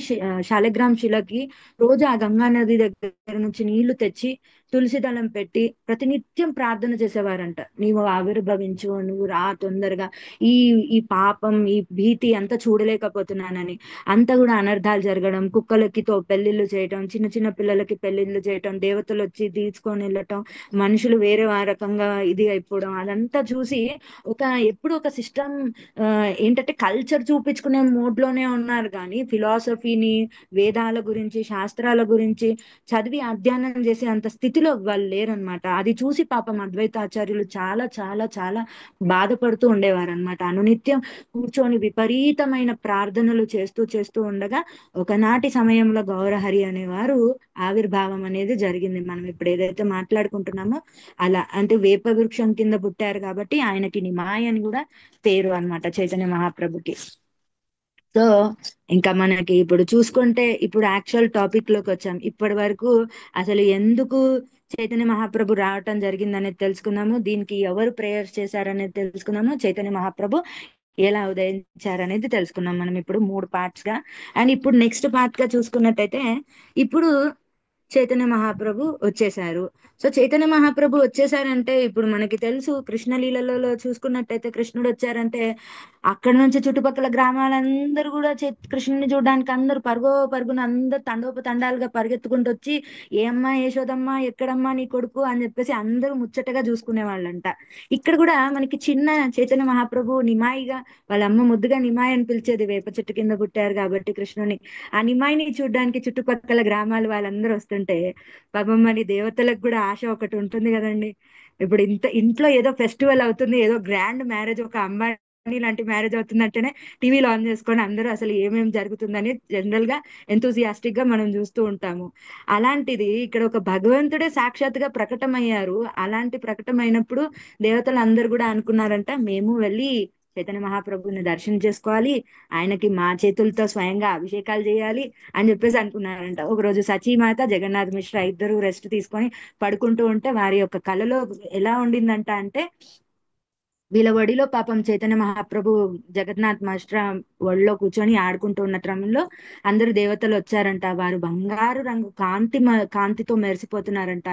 A: శాలిగ్రామ్ శిలకి రోజు ఆ గంగా నది దగ్గర నుంచి నీళ్లు తెచ్చి తులసి దళం పెట్టి ప్రతినిత్యం ప్రార్థన చేసేవారంట. నీవు ఆవిర్భవించు, నువ్వు రా తొందరగా, ఈ ఈ పాపం ఈ భీతి అంతా చూడలేకపోతున్నానని. అంతా కూడా అనర్థాలు జరగడం, కుక్కలకి పెళ్లిళ్ళు చేయటం, చిన్న చిన్న పిల్లలకి పెళ్లిళ్ళు చేయటం, దేవతలు వచ్చి తీసుకొని వెళ్ళటం, మనుషులు వేరే ఆ రకంగా ఇది అయిపోవడం, అదంతా చూసి ఎప్పుడు ఒక సిస్టమ్ ఏంటంటే కల్చర్ చూపించుకునే మోడ్ లోనే ఉన్నారు కానీ ఫిలాసఫీని, వేదాల గురించి, శాస్త్రాల గురించి చదివి అధ్యయనం చేసే అంత స్థితిలో వాళ్ళు లేరనమాట. అది చూసి పాపం అద్వైతాచార్యులు చాలా చాలా చాలా బాధపడుతూ ఉండేవారు అనమాట. అనునిత్యం కూర్చొని విపరీతమైన ప్రార్థనలు చేస్తూ చేస్తూ ఉండగా ఒకనాటి సమయంలో గౌరహరి అనేవారు ఆవిర్భావం అనేది జరిగింది. మనం ఇప్పుడు ఏదైతే మాట్లాడుకుంటున్నామో అలా, అంటే వేప వృక్షం కింద పుట్టారు కాబట్టి ఆయనకి నిమాయ అని కూడా పేరు అన్నమాట చైతన్య మహాప్రభుకి. సో ఇంకా మనకి ఇప్పుడు చూసుకుంటే ఇప్పుడు యాక్చువల్ టాపిక్ లోకి వచ్చాం. ఇప్పటి వరకు అసలు ఎందుకు చైతన్య మహాప్రభు రావటం జరిగిందనేది తెలుసుకున్నాము, దీనికి ఎవరు ప్రేయర్స్ చేశారనేది తెలుసుకున్నాము, చైతన్య మహాప్రభు ఎలా ఉదయించారనేది తెలుసుకున్నాం మనం ఇప్పుడు 3 పార్ట్స్ గా. అండ్ ఇప్పుడు నెక్స్ట్ పార్ట్ గా చూసుకున్నట్టయితే ఇప్పుడు చైతన్య మహాప్రభు వచ్చేసారు. సో చైతన్య మహాప్రభు వచ్చేసారంటే ఇప్పుడు మనకి తెలుసు కృష్ణలీలలో చూసుకున్నట్టయితే కృష్ణుడు వచ్చారంటే అక్కడ నుంచి చుట్టుపక్కల గ్రామాలందరూ కూడా కృష్ణుని చూడడానికి అందరూ పరుగున అందరు తండోపతండాలుగా పరిగెత్తుకుంటూ వచ్చి ఏ అమ్మా యశోదమ్మా ఎక్కడమ్మా నీ కొడుకు అని చెప్పేసి అందరూ ముచ్చటగా చూసుకునే వాళ్ళంట. ఇక్కడ కూడా మనకి చిన్న చైతన్య మహాప్రభు నిమాయిగా వాళ్ళ అమ్మ ముద్దుగా నిమాయి అని పిలిచేది, వేప చెట్టు కింద పుట్టారు కాబట్టి కృష్ణుని. ఆ నిమాయిని చూడడానికి చుట్టుపక్కల గ్రామాలు వాళ్ళందరూ వస్తుంటే పాపం మరి దేవతలకు కూడా ఆశ ఒకటి ఉంటుంది కదండి. ఇప్పుడు ఇంట్లో ఏదో ఫెస్టివల్ అవుతుంది, ఏదో గ్రాండ్ మ్యారేజ్, ఒక అమ్మాయి లాంటి మ్యారేజ్ అవుతుందంటేనే టీవీలో ఆన్ చేసుకొని అందరూ అసలు ఏమేమి జరుగుతుందని జనరల్ గా ఎంతూజియాస్టిక్ గా మనం చూస్తూ ఉంటాము. అలాంటిది ఇక్కడ ఒక భగవంతుడే సాక్షాత్తుగా ప్రకటమయ్యారు. అలాంటి ప్రకటమైనప్పుడు దేవతలు అందరూ కూడా అనుకున్నారంట, మేము వెళ్ళి చైతన్య మహాప్రభుని దర్శనం చేసుకోవాలి, ఆయనకి మా చేతులతో స్వయంగా అభిషేకాలు చేయాలి అని చెప్పేసి అనుకున్నారంట. ఒకరోజు సచీమాత, జగన్నాథ్ మిశ్రా ఇద్దరు రెస్ట్ తీసుకొని పడుకుంటూ ఉంటే వారి యొక్క కలలో ఎలా ఉండిందంట అంటే వీళ్ళ ఒడిలో పాపం చైతన్య మహాప్రభు జగన్నాథ్ మాస్టర్ ఒడిలో కూర్చొని ఆడుకుంటూ ఉన్న క్రమంలో అందరు దేవతలు వచ్చారంట. వారు బంగారు రంగు కాంతితో మెరిసిపోతున్నారంట.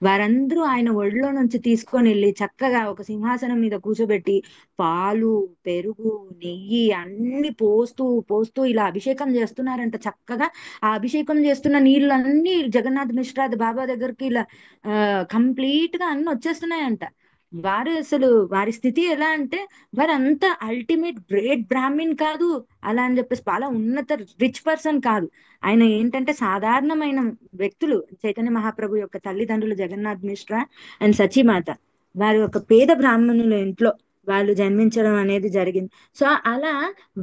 A: వారందరూ ఆయన ఒడిలో నుంచి తీసుకొని వెళ్ళి చక్కగా ఒక సింహాసనం మీద కూర్చోబెట్టి పాలు, పెరుగు, నెయ్యి అన్ని పోస్తూ పోస్తూ ఇలా అభిషేకం చేస్తున్నారంట. చక్కగా ఆ అభిషేకం చేస్తున్న నీళ్ళన్నీ జగన్నాథ్ మిశ్రా బాబా దగ్గరికి ఇలా కంప్లీట్ గా అన్ని వచ్చేస్తున్నాయంట. వారి స్థితి ఎలా అంటే వారు అంత అల్టిమేట్ గ్రేట్ బ్రాహ్మిన్ కాదు, అలా అని చెప్పేసి చాలా ఉన్నత రిచ్ పర్సన్ కాదు. ఆయన ఏంటంటే సాధారణమైన వ్యక్తులు. చైతన్య మహాప్రభు యొక్క తల్లిదండ్రులు జగన్నాథ్ మిశ్రా అండ్ సచీమాత, వారి యొక్క పేద బ్రాహ్మణుల ఇంట్లో వాళ్ళు జన్మించడం అనేది జరిగింది. సో అలా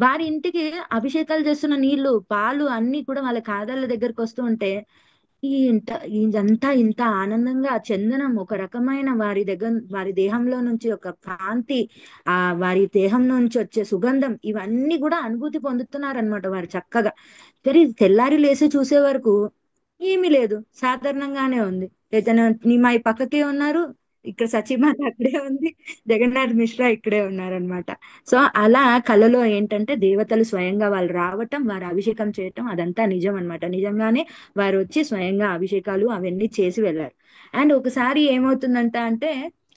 A: వారి ఇంటికి అభిషేకాలు చేస్తున్న నీళ్లు, పాలు అన్ని కూడా వాళ్ళ కాదళ్ళ దగ్గరకు వస్తూ ఉంటే ఇదంతా ఇంత ఆనందంగా ఆ చందనం ఒక రకమైన వారి దేహంలో నుంచి ఒక కాంతి, వారి దేహం నుంచి వచ్చే సుగంధం, ఇవన్నీ కూడా అనుభూతి పొందుతున్నారనమాట వారు చక్కగా. తెల్లారి లేసి చూసే వరకు ఏమీ లేదు, సాధారణంగానే ఉంది. ఏదైనా నిమాయి పక్కకే ఉన్నారు, ఇక్కడ సచీమాత అక్కడే ఉంది, జగన్నాథ్ మిశ్రా ఇక్కడే ఉన్నారనమాట. సో అలా కళలో ఏంటంటే దేవతలు స్వయంగా వాళ్ళు రావటం, వారు అభిషేకం చేయటం అదంతా నిజం అన్నమాట. నిజంగానే వారు వచ్చి స్వయంగా అభిషేకాలు అవన్నీ చేసి వెళ్ళారు. అండ్ ఒకసారి ఏమవుతుందంట అంటే,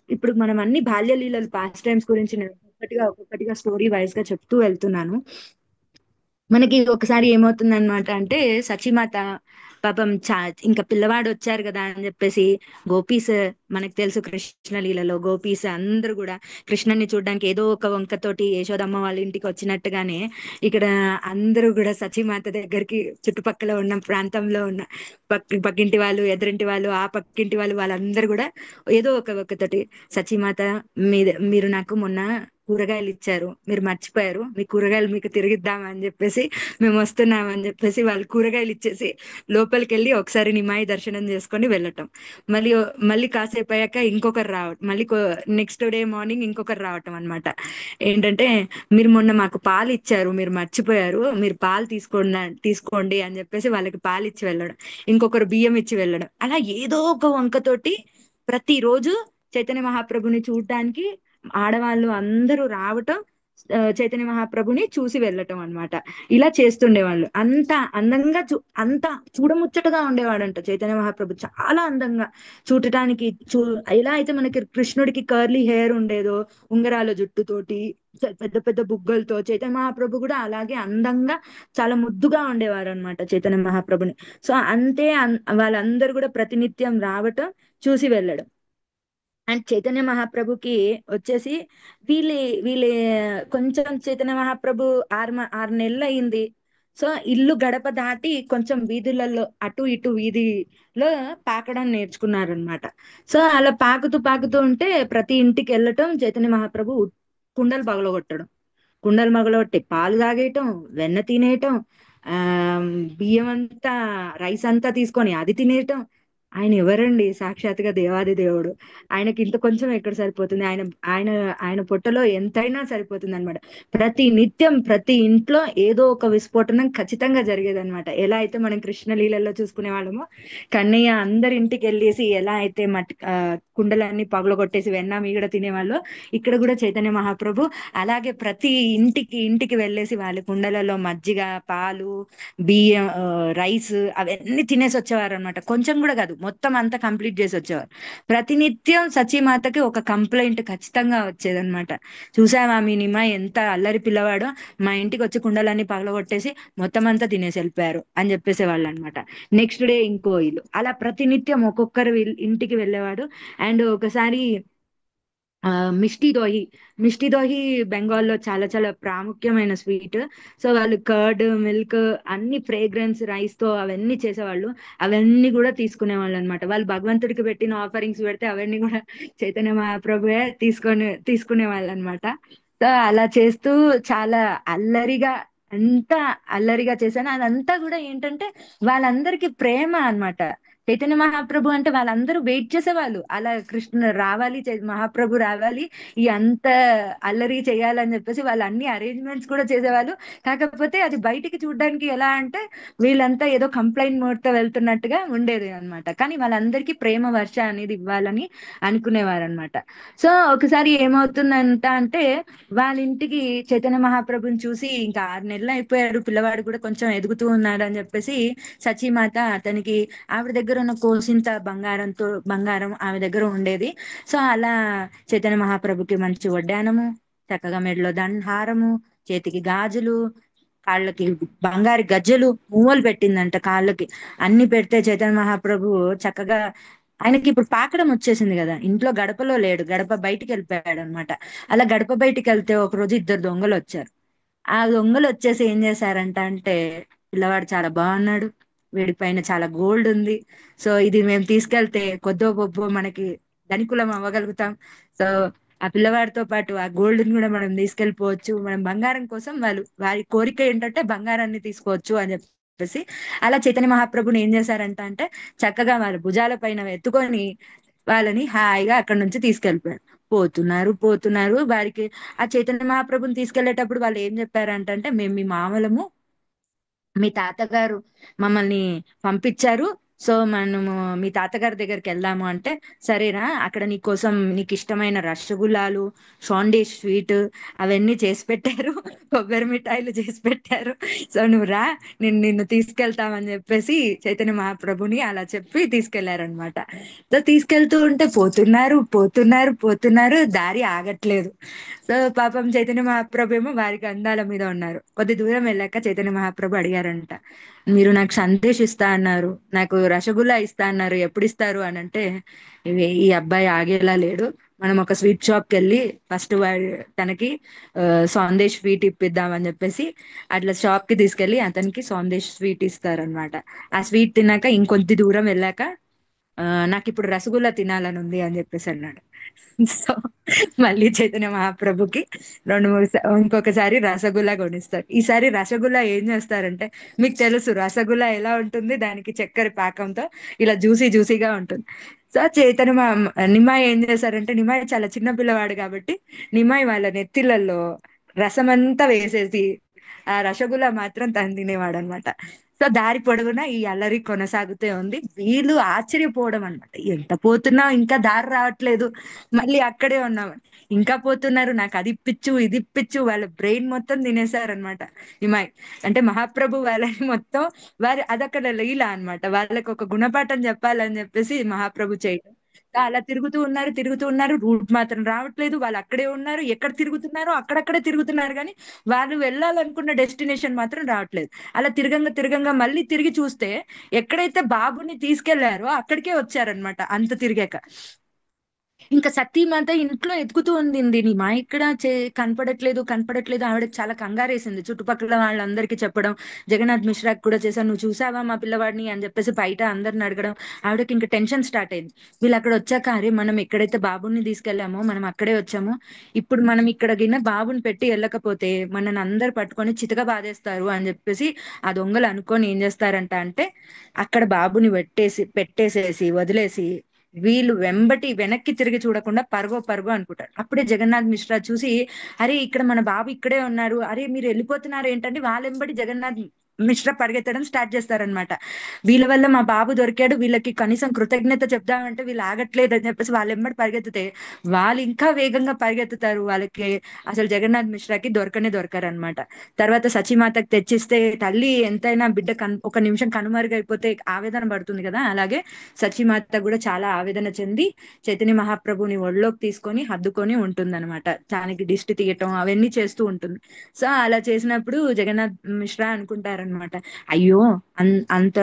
A: ఇప్పుడు మనం అన్ని బాల్య లీలలు పాస్ట్ టైమ్స్ గురించి నేను ఒక్కొక్కటిగా స్టోరీ వైజ్ గా చెప్తూ వెళ్తున్నాను. మనకి ఒకసారి ఏమవుతుందన్నమాట అంటే, సచీమాత పాపం ఇంకా పిల్లవాడు వచ్చారు కదా అని చెప్పేసి గోపీస్, మనకు తెలుసు కృష్ణలీలలో గోపీస్ అందరూ కూడా కృష్ణుని చూడడానికి ఏదో ఒక వంకతోటి యశోదమ్మ వాళ్ళ ఇంటికి వచ్చినట్టుగానే ఇక్కడ అందరూ కూడా సచీమాత దగ్గరికి, చుట్టుపక్కల ఉన్న ప్రాంతంలో ఉన్న పక్కింటి వాళ్ళు, ఎదురింటి వాళ్ళు, ఆ పక్కింటి వాళ్ళు, వాళ్ళందరూ కూడా ఏదో ఒక వంకతోటి, సచీమాత మీరు నాకు మొన్న కూరగాయలు ఇచ్చారు, మీరు మర్చిపోయారు, మీ కూరగాయలు మీకు తిరిగిద్దామా అని చెప్పేసి మేము వస్తున్నాం అని చెప్పేసి వాళ్ళు కూరగాయలు ఇచ్చేసి లోపలికి వెళ్ళి ఒకసారి నిమాయి దర్శనం చేసుకొని వెళ్ళటం. మళ్ళీ మళ్ళీ కాసేపు అయ్యాక ఇంకొకరు రావటం, మళ్ళీ నెక్స్ట్ డే మార్నింగ్ ఇంకొకరు రావటం అన్నమాట. ఏంటంటే, మీరు మొన్న మాకు పాలు ఇచ్చారు, మీరు మర్చిపోయారు, మీరు పాలు తీసుకోండి అని చెప్పేసి వాళ్ళకి పాలు ఇచ్చి వెళ్ళడం, ఇంకొకరు బియ్యం ఇచ్చి వెళ్ళడం, అలా ఏదో ఒక వంకతోటి ప్రతిరోజు చైతన్య మహాప్రభుని చూడటానికి ఆడవాళ్ళు అందరూ రావటం, చైతన్య మహాప్రభుని చూసి వెళ్ళటం అన్నమాట. ఇలా చేస్తుండేవాళ్ళు. అంత అందంగా అంత చూడముచ్చటగా ఉండేవాడంట చైతన్య మహాప్రభు, చాలా అందంగా చూడటానికి. ఎలా అయితే మనకి కృష్ణుడికి కర్లీ హెయిర్ ఉండేదో, ఉంగరాల జుట్టుతోటి, పెద్ద పెద్ద బుగ్గలతో, చైతన్య మహాప్రభు కూడా అలాగే అందంగా చాలా ముద్దుగా ఉండేవారు అనమాట చైతన్య మహాప్రభుని. సో అంతే వాళ్ళందరూ కూడా ప్రతినిత్యం రావటం, చూసి వెళ్ళడం. అండ్ చైతన్య మహాప్రభుకి వచ్చేసి వీళ్ళ వీళ్ళ కొంచెం చైతన్య మహాప్రభు 6 నెలలు అయింది. సో ఇల్లు గడప దాటి కొంచెం వీధులలో అటు ఇటు వీధిలో పాకడం నేర్చుకున్నారనమాట. సో అలా పాకుతూ పాకుతూ ఉంటే ప్రతి ఇంటికి వెళ్ళటం, చైతన్య మహాప్రభు కుండలు పగలగొట్టడం, కుండలు మగలొట్టి పాలు తాగేయటం, వెన్న తినేయటం, ఆ బియ్యం అంతా, రైస్ అంతా తీసుకొని అది తినేయటం. ఆయన ఎవరండి, సాక్షాత్గా దేవాది దేవుడు. ఆయనకి ఇంత కొంచెం ఎక్కడ సరిపోతుంది, ఆయన ఆయన ఆయన పొట్టలో ఎంతైనా సరిపోతుంది అనమాట. ప్రతి నిత్యం ప్రతి ఇంట్లో ఏదో ఒక విస్ఫోటనం ఖచ్చితంగా జరిగేదన్నమాట. ఎలా అయితే మనం కృష్ణలీలలో చూసుకునే వాళ్ళమో, కన్నయ్య అందరి ఇంటికి వెళ్ళేసి ఎలా అయితే కుండలన్నీ పగలగొట్టేసి వెన్న మీగడ తినేవాళ్ళు, ఇక్కడ కూడా చైతన్య మహాప్రభు అలాగే ప్రతి ఇంటికి ఇంటికి వెళ్ళేసి వాళ్ళ కుండలలో మజ్జిగ, పాలు, బియ్యం, రైస్ అవన్నీ తినేసి వచ్చేవారు అనమాట. కొంచెం కూడా కాదు, మొత్తం అంతా కంప్లీట్ చేసి వచ్చేవారు. ప్రతినిత్యం సచీమాతకి ఒక కంప్లైంట్ ఖచ్చితంగా వచ్చేదన్నమాట. చూసావా మీ నిమ్మ ఎంత అల్లరి పిల్లవాడో, మా ఇంటికి వచ్చి కుండలన్నీ పగలగొట్టేసి మొత్తం అంతా తినేసి వెళ్ళిపోయారు అని చెప్పేసే వాళ్ళు అనమాట. నెక్స్ట్ డే ఇంకో ఇల్లు, అలా ప్రతినిత్యం ఒక్కొక్కరు ఇంటికి వెళ్ళేవాడు. అండ్ ఒకసారి ఆ మిష్టి దోహి, మిష్టి దోహి బెంగాల్లో చాలా చాలా ప్రాముఖ్యమైన స్వీట్. సో వాళ్ళు కర్డ్, మిల్క్, అన్ని ఫ్రేగ్రెన్స్ రైస్ తో అవన్నీ చేసేవాళ్ళు. అవన్నీ కూడా తీసుకునే వాళ్ళు అనమాట. వాళ్ళు భగవంతుడికి పెట్టిన ఆఫరింగ్స్ పెడితే అవన్నీ కూడా చైతన్య మహాప్రభువే తీసుకునే వాళ్ళు అనమాట. సో అలా చేస్తూ చాలా అల్లరిగా, అంతా అల్లరిగా చేశాను. అదంతా కూడా ఏంటంటే వాళ్ళందరికీ ప్రేమ అన్నమాట. చైతన్య మహాప్రభు అంటే వాళ్ళందరూ వెయిట్ చేసేవాళ్ళు, అలా కృష్ణ రావాలి, మహాప్రభు రావాలి, ఈ అంత అల్లరి చేయాలని చెప్పేసి వాళ్ళు అన్ని అరేంజ్మెంట్స్ కూడా చేసేవాళ్ళు. కాకపోతే అది బయటికి చూడడానికి ఎలా అంటే వీళ్ళంతా ఏదో కంప్లైంట్ మోడ్ తో వెళ్తున్నట్టుగా ఉండేది అన్నమాట. కానీ వాళ్ళందరికీ ప్రేమ వర్ష అనేది ఇవ్వాలని అనుకునేవారు అనమాట. సో ఒకసారి ఏమవుతుందంట అంటే, వాళ్ళ ఇంటికి చైతన్య మహాప్రభుని చూసి ఇంకా 6 నెలలు అయిపోయారు, పిల్లవాడు కూడా కొంచెం ఎదుగుతూ ఉన్నాడు అని చెప్పేసి సచీమాత అతనికి, ఆవిడ దగ్గర ఉన్న కోసింత బంగారం ఆమె దగ్గర ఉండేది. సో అలా చైతన్య మహాప్రభుకి మంచి వడ్డానము, చక్కగా మెడలో హారము, చేతికి గాజులు, కాళ్ళకి బంగారు గజ్జెలు, మువ్వలు పెట్టిందంట కాళ్ళకి. అన్ని పెడితే చైతన్య మహాప్రభు చక్కగా, ఆయనకి ఇప్పుడు పాకడం వచ్చేసింది కదా, ఇంట్లో గడపలో లేడు, గడప బయటికి వెళ్ళిపోయాడు అనమాట. అలా గడప బయటికి వెళ్తే ఒక రోజు ఇద్దరు దొంగలు వచ్చారు. ఆ దొంగలు వచ్చేసి ఏం చేశారంట అంటే, పిల్లవాడు చాలా బాగున్నాడు, వీడి పైన చాలా గోల్డ్ ఉంది, సో ఇది మేము తీసుకెళ్తే కొద్దో గొప్ప మనకి ధనికులం అవ్వగలుగుతాం, సో ఆ పిల్లవాడితో పాటు ఆ గోల్డ్ ని కూడా మనం తీసుకెళ్ళిపోవచ్చు, మనం బంగారం కోసం వారి కోరిక ఏంటంటే బంగారాన్ని తీసుకోవచ్చు అని చెప్పేసి అలా చైతన్య మహాప్రభుని ఏం చేశారంట అంటే, చక్కగా వాళ్ళ భుజాల పైన ఎత్తుకొని వాళ్ళని హాయిగా అక్కడ నుంచి తీసుకెళ్ళిపోయారు. పోతున్నారు పోతున్నారు వారికి, ఆ చైతన్య మహాప్రభుని తీసుకెళ్లేటప్పుడు వాళ్ళు ఏం చెప్పారంటే, మేము మీ మామలము, మీ తాతగారు మమ్మల్ని పంపించారు, సో మనము మీ తాతగారి దగ్గరికి వెళ్దాము అంటే, సరేనా అక్కడ నీకోసం నీకు ఇష్టమైన రసగుల్లాలు, షాండీస్ స్వీట్ అవన్నీ చేసి పెట్టారు, కొబ్బరి మిఠాయిలు చేసి పెట్టారు. సో నువ్వు రా, నిన్ను తీసుకెళ్తామని చెప్పేసి చైతన్య మహాప్రభుని అలా చెప్పి తీసుకెళ్లారనమాట. సో తీసుకెళ్తూ ఉంటే పోతున్నారు పోతున్నారు పోతున్నారు, దారి ఆగట్లేదు. సో పాపం చైతన్య మహాప్రభు ఏమో వారికి అందాల మీద ఉన్నారు. కొద్ది దూరం వెళ్ళాక చైతన్య మహాప్రభు అడిగారంట, మీరు నాకు సందేశ్ ఇస్తా అన్నారు, నాకు రసగుల్లా ఇస్తా అన్నారు, ఎప్పుడు ఇస్తారు అని అంటే, ఈ అబ్బాయి ఆగేలా లేడు, మనం ఒక స్వీట్ షాప్ కి వెళ్ళి ఫస్ట్ వాడి తనకి సందేశ్ స్వీట్ ఇప్పిద్దాం అని చెప్పేసి అట్లా షాప్ కి తీసుకెళ్లి అతనికి సందేశ్ స్వీట్ ఇస్తారనమాట. ఆ స్వీట్ తిన్నాక ఇంకొంత దూరం వెళ్ళాక, ఆ నాకు ఇప్పుడు రసగుల్లా తినాలని ఉంది అని చెప్పేసి అన్నాడు. సో మళ్ళీ చైతన్య మహాప్రభుకి రెండు మూడు ఇంకొకసారి రసగుల్లా కొనిస్తారు. ఈసారి రసగుల్లా ఏం చేస్తారంటే, మీకు తెలుసు రసగుల్లా ఎలా ఉంటుంది, దానికి చక్కెర పాకంతో ఇలా జ్యూసీ జ్యూసీగా ఉంటుంది. సో నిమ్మాయి ఏం చేశారంటే, నిమ్మాయి చాలా చిన్న పిల్లవాడు కాబట్టి నిమ్మాయి వాళ్ళ నెత్తిళ్ళల్లో రసమంతా వేసేసి ఆ రసగుల్లా మాత్రం తను తినేవాడు అనమాట. సో దారి పొడవునా ఈ అల్లరి కొనసాగుతూ ఉంది. వీళ్ళు ఆశ్చర్యపోవడం అనమాట, ఎంత పోతున్నా ఇంకా దారి రావట్లేదు, మళ్ళీ అక్కడే ఉన్నాం, ఇంకా పోతున్నారు, నాకు అది ఇప్పించు ఇది ఇప్పించు, వాళ్ళ బ్రెయిన్ మొత్తం తినేశారనమాట. హిమాయ్ అంటే మహాప్రభు వాళ్ళని మొత్తం, వారి అదక్కడ లీల అన్నమాట, వాళ్ళకి ఒక గుణపాఠం చెప్పాలని చెప్పేసి మహాప్రభు చేయడం. అలా తిరుగుతూ ఉన్నారు, రూట్ మాత్రం రావట్లేదు, వాళ్ళు అక్కడే ఉన్నారు, ఎక్కడ తిరుగుతున్నారో అక్కడక్కడే తిరుగుతున్నారు కానీ వాళ్ళు వెళ్ళాలనుకున్న డెస్టినేషన్ మాత్రం రావట్లేదు. అలా తిరగంగా తిరగంగా మళ్ళీ తిరిగి చూస్తే, ఎక్కడైతే బాబుని తీసుకెళ్లారో అక్కడికే వచ్చారనమాట అంత తిరిగాక. ఇంకా సతీమాత ఇంట్లో ఎతుకుతూ ఉంది, నీ మా ఇక్కడ కనపడట్లేదు కనపడట్లేదు. ఆవిడకి చాలా కంగారేసింది, చుట్టుపక్కల వాళ్ళందరికీ చెప్పడం, జగన్నాథ్ మిశ్రాకి కూడా చేశాను, నువ్వు చూసావా మా పిల్లవాడిని అని చెప్పేసి బయట అందరిని అడగడం. ఆవిడకి ఇంకా టెన్షన్ స్టార్ట్ అయింది. వీళ్ళు అక్కడ వచ్చాక, అరే మనం ఎక్కడైతే బాబుని తీసుకెళ్లామో మనం అక్కడే వచ్చాము, ఇప్పుడు మనం ఇక్కడ గిన్న బాబుని పెట్టి వెళ్ళకపోతే మనని అందరు పట్టుకొని చితక బాధేస్తారు అని చెప్పేసి ఆ దొంగలు అనుకొని ఏం చేస్తారంట అంటే, అక్కడ బాబుని పెట్టేసేసి వదిలేసి వీళ్ళు వెనక్కి తిరిగి చూడకుండా పరుగో పరుగో అనుకుంటారు. అప్పుడే జగన్నాథ్ మిశ్రా చూసి, అరే ఇక్కడ మన బాబు ఇక్కడే ఉన్నారు, అరే మీరు వెళ్ళిపోతున్నారు ఏంటంటే వాళ్ళెంబడి జగన్నాథ్ మిశ్రా పరిగెత్తడం స్టార్ట్ చేస్తారనమాట. వీళ్ళ వల్ల మా బాబు దొరికాడు, వీళ్ళకి కనీసం కృతజ్ఞత చెప్దామంటే వీళ్ళు ఆగట్లేదు అని చెప్పేసి వాళ్ళెంబడి పరిగెత్తితే, వాళ్ళు ఇంకా వేగంగా పరిగెత్తుతారు. వాళ్ళకి అసలు జగన్నాథ్ మిశ్రాకి దొరకరు అనమాట. తర్వాత సచిమాతకు తెచ్చిస్తే, తల్లి ఎంతైనా బిడ్డ ఒక నిమిషం కనుమరుగైపోతే ఆవేదన పడుతుంది కదా, అలాగే సచిమాత కూడా చాలా ఆవేదన చెంది చైతన్య మహాప్రభుని ఒళ్ళోకి తీసుకొని హద్దుకొని ఉంటుందన్నమాట. దానికి దిష్టి తీయటం అవన్నీ చేస్తూ ఉంటుంది. సో అలా చేసినప్పుడు జగన్నాథ్ మిశ్రా అనుకుంటారనమాట, అయ్యో అంత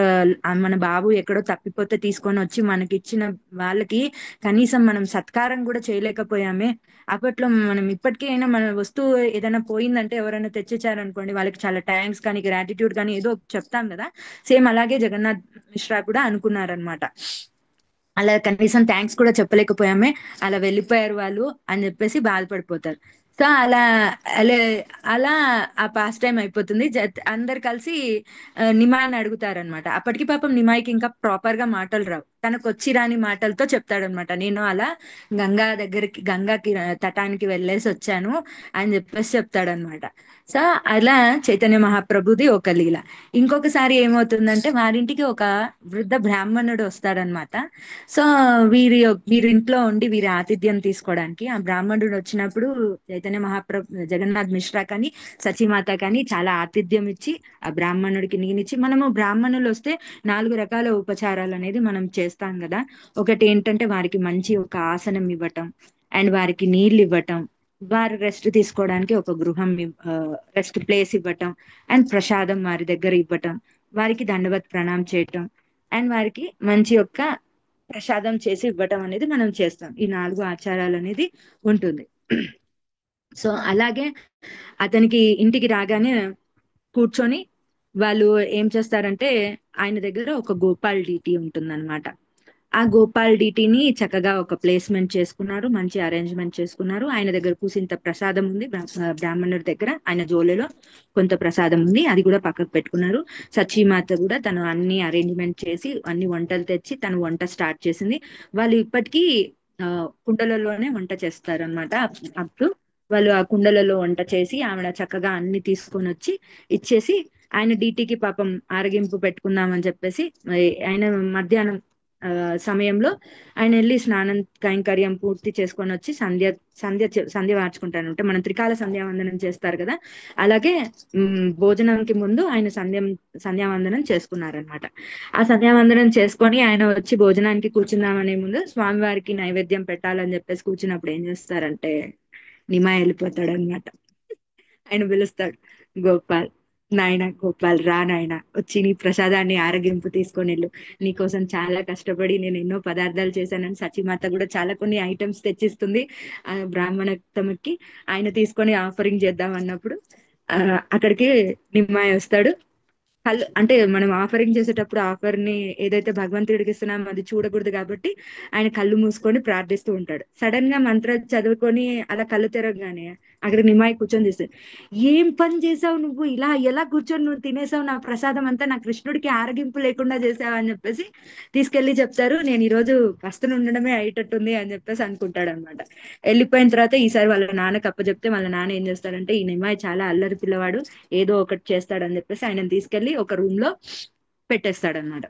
A: మన బాబు ఎక్కడో తప్పిపోతే తీసుకొని వచ్చి మనకి ఇచ్చిన వాళ్ళకి కనీసం మనం సత్కారం కూడా చేయలేకపోయామే. అప్పట్లో మనం ఇప్పటికీ అయినా మన వస్తువు ఏదైనా పోయిందంటే ఎవరైనా తెచ్చిచ్చారనుకోండి, వాళ్ళకి చాలా థ్యాంక్స్ కానీ గ్రాటిట్యూడ్ కానీ ఏదో చెప్తాం కదా, సేమ్ అలాగే జగన్నాథ్ మిశ్రా కూడా అనుకున్నారనమాట. అలా కనీసం థ్యాంక్స్ కూడా చెప్పలేకపోయామే, అలా వెళ్ళిపోయారు వాళ్ళు అని చెప్పేసి బాధపడిపోతారు. సో అలా అలా ఆ పాస్ టైం అయిపోతుంది. అందరు కలిసి నిమాని అడుగుతారనమాట. అప్పటికి పాపం నిమాయికి ఇంకా ప్రాపర్ గా మాటలు రావు, తనకు వచ్చి రాని మాటలతో చెప్తాడనమాట, నేను అలా గంగాకి తటానికి వెళ్ళేసి వచ్చాను అని చెప్పేసి చెప్తాడనమాట. సో అలా చైతన్య మహాప్రభుది ఒక లీల. ఇంకొకసారి ఏమవుతుందంటే, వారింటికి ఒక వృద్ధ బ్రాహ్మణుడు వస్తాడనమాట. సో వీరింట్లో ఉండి వీరి ఆతిథ్యం తీసుకోవడానికి ఆ బ్రాహ్మణుడు వచ్చినప్పుడు చైతన్య మహాప్రభు జగన్నాథ్ మిశ్రా కానీ సచీమాత కానీ చాలా ఆతిథ్యం ఇచ్చి ఆ బ్రాహ్మణుడికి నీనిచ్చి, మనము బ్రాహ్మణులు వస్తే 4 రకాల ఉపచారాలు అనేది మనం చేస్తాం కదా. ఒకటి ఏంటంటే వారికి మంచి ఒక ఆసనం ఇవ్వటం, అండ్ వారికి నీళ్ళు ఇవ్వటం, వారు రెస్ట్ తీసుకోవడానికి ఒక రెస్ట్ ప్లేస్ ఇవ్వటం, అండ్ ప్రసాదం వారి దగ్గర ఇవ్వటం, వారికి దండవత్ ప్రణామం చేయటం, అండ్ వారికి మంచి యొక్క ప్రసాదం చేసి ఇవ్వటం అనేది మనం చేస్తాం. ఈ 4 ఆచారాలు అనేది ఉంటుంది. సో అలాగే అతనికి ఇంటికి రాగానే కూర్చొని వాళ్ళు ఏం చేస్తారంటే, ఆయన దగ్గర ఒక గోపాల్ డిటి ఉంటుందన్నమాట. ఆ గోపాల్ డిటిని చక్కగా ఒక ప్లేస్మెంట్ చేసుకున్నారు, మంచి అరేంజ్మెంట్ చేసుకున్నారు. ఆయన దగ్గర కూసింత ప్రసాదం ఉంది, బ్రాహ్మణుడి దగ్గర ఆయన జోలెలో కొంత ప్రసాదం ఉంది, అది కూడా పక్కకు పెట్టుకున్నారు. సచీమాత కూడా తను అన్ని అరేంజ్మెంట్ చేసి అన్ని వంటలు తెచ్చి తను వంట స్టార్ట్ చేసింది. వాళ్ళు ఇప్పటికీ కుండలలోనే వంట చేస్తారు అనమాట. అప్పుడు వాళ్ళు ఆ కుండలలో వంట చేసి ఆవిడ చక్కగా అన్ని తీసుకొని వచ్చి ఇచ్చేసి ఆయన డ్యూటీకి పాపం ఆరగింపు పెట్టుకుందామని చెప్పేసి మరి ఆయన మధ్యాహ్నం సమయంలో ఆయన వెళ్ళి స్నానం కైంకర్యం పూర్తి చేసుకొని వచ్చి సంధ్య వార్చుకుంటారు. అంటే మనం త్రికాల సంధ్యావందనం చేస్తారు కదా, అలాగే భోజనంకి ముందు ఆయన సంధ్యావందనం చేసుకున్నారనమాట. ఆ సంధ్యావందనం చేసుకొని ఆయన వచ్చి భోజనానికి కూర్చుందామనే ముందు స్వామివారికి నైవేద్యం పెట్టాలని చెప్పేసి కూర్చున్నప్పుడు ఏం చేస్తారంటే నిమా వెళ్ళిపోతాడు అనమాట. ఆయన పిలుస్తాడు, గోపాల్, నాయన గోపాల్ రా నాయన, వచ్చి నీ ప్రసాదాన్ని ఆరగింపు తీసుకొని వెళ్ళు. నీకోసం చాలా కష్టపడి నేను ఎన్నో పదార్థాలు చేశానని సచిమాత కూడా చాలా కొన్ని ఐటమ్స్ తెచ్చిస్తుంది ఆ బ్రాహ్మణోత్తమకి. ఆయన తీసుకొని ఆఫరింగ్ చేద్దాం అన్నప్పుడు ఆ అక్కడికి నిమ్మాయి వస్తాడు. కళ్ళు అంటే మనం ఆఫరింగ్ చేసేటప్పుడు ఆఫర్ ని ఏదైతే భగవంతుడికి ఇస్తున్నామో అది చూడకూడదు కాబట్టి ఆయన కళ్ళు మూసుకొని ప్రార్థిస్తూ ఉంటాడు. సడన్ గా మంత్రం చదువుకొని అలా కళ్ళు తెరవగానే అక్కడ నిమ్మాయి కూర్చొని చేస్తాడు. ఏం పని చేసావు నువ్వు, ఇలా ఎలా కూర్చొని నువ్వు తినేసావు నా ప్రసాదం అంతా, నా కృష్ణుడికి ఆరగింపు లేకుండా చేసావు అని చెప్పేసి తీసుకెళ్లి చెప్తారు. నేను ఈ రోజు పస్తులు ఉండడమే అయ్యేటట్టుంది అని చెప్పేసి అనుకుంటాడు అనమాట. వెళ్ళిపోయిన తర్వాత ఈసారి వాళ్ళ నాన్నకి అప్పచెప్తే వాళ్ళ నాన్న ఏం చేస్తాడంటే ఈ నిమ్మాయి చాలా అల్లరి పిల్లవాడు, ఏదో ఒకటి చేస్తాడని చెప్పేసి ఆయన తీసుకెళ్లి ఒక రూమ్ లో పెట్టేస్తాడనమాట.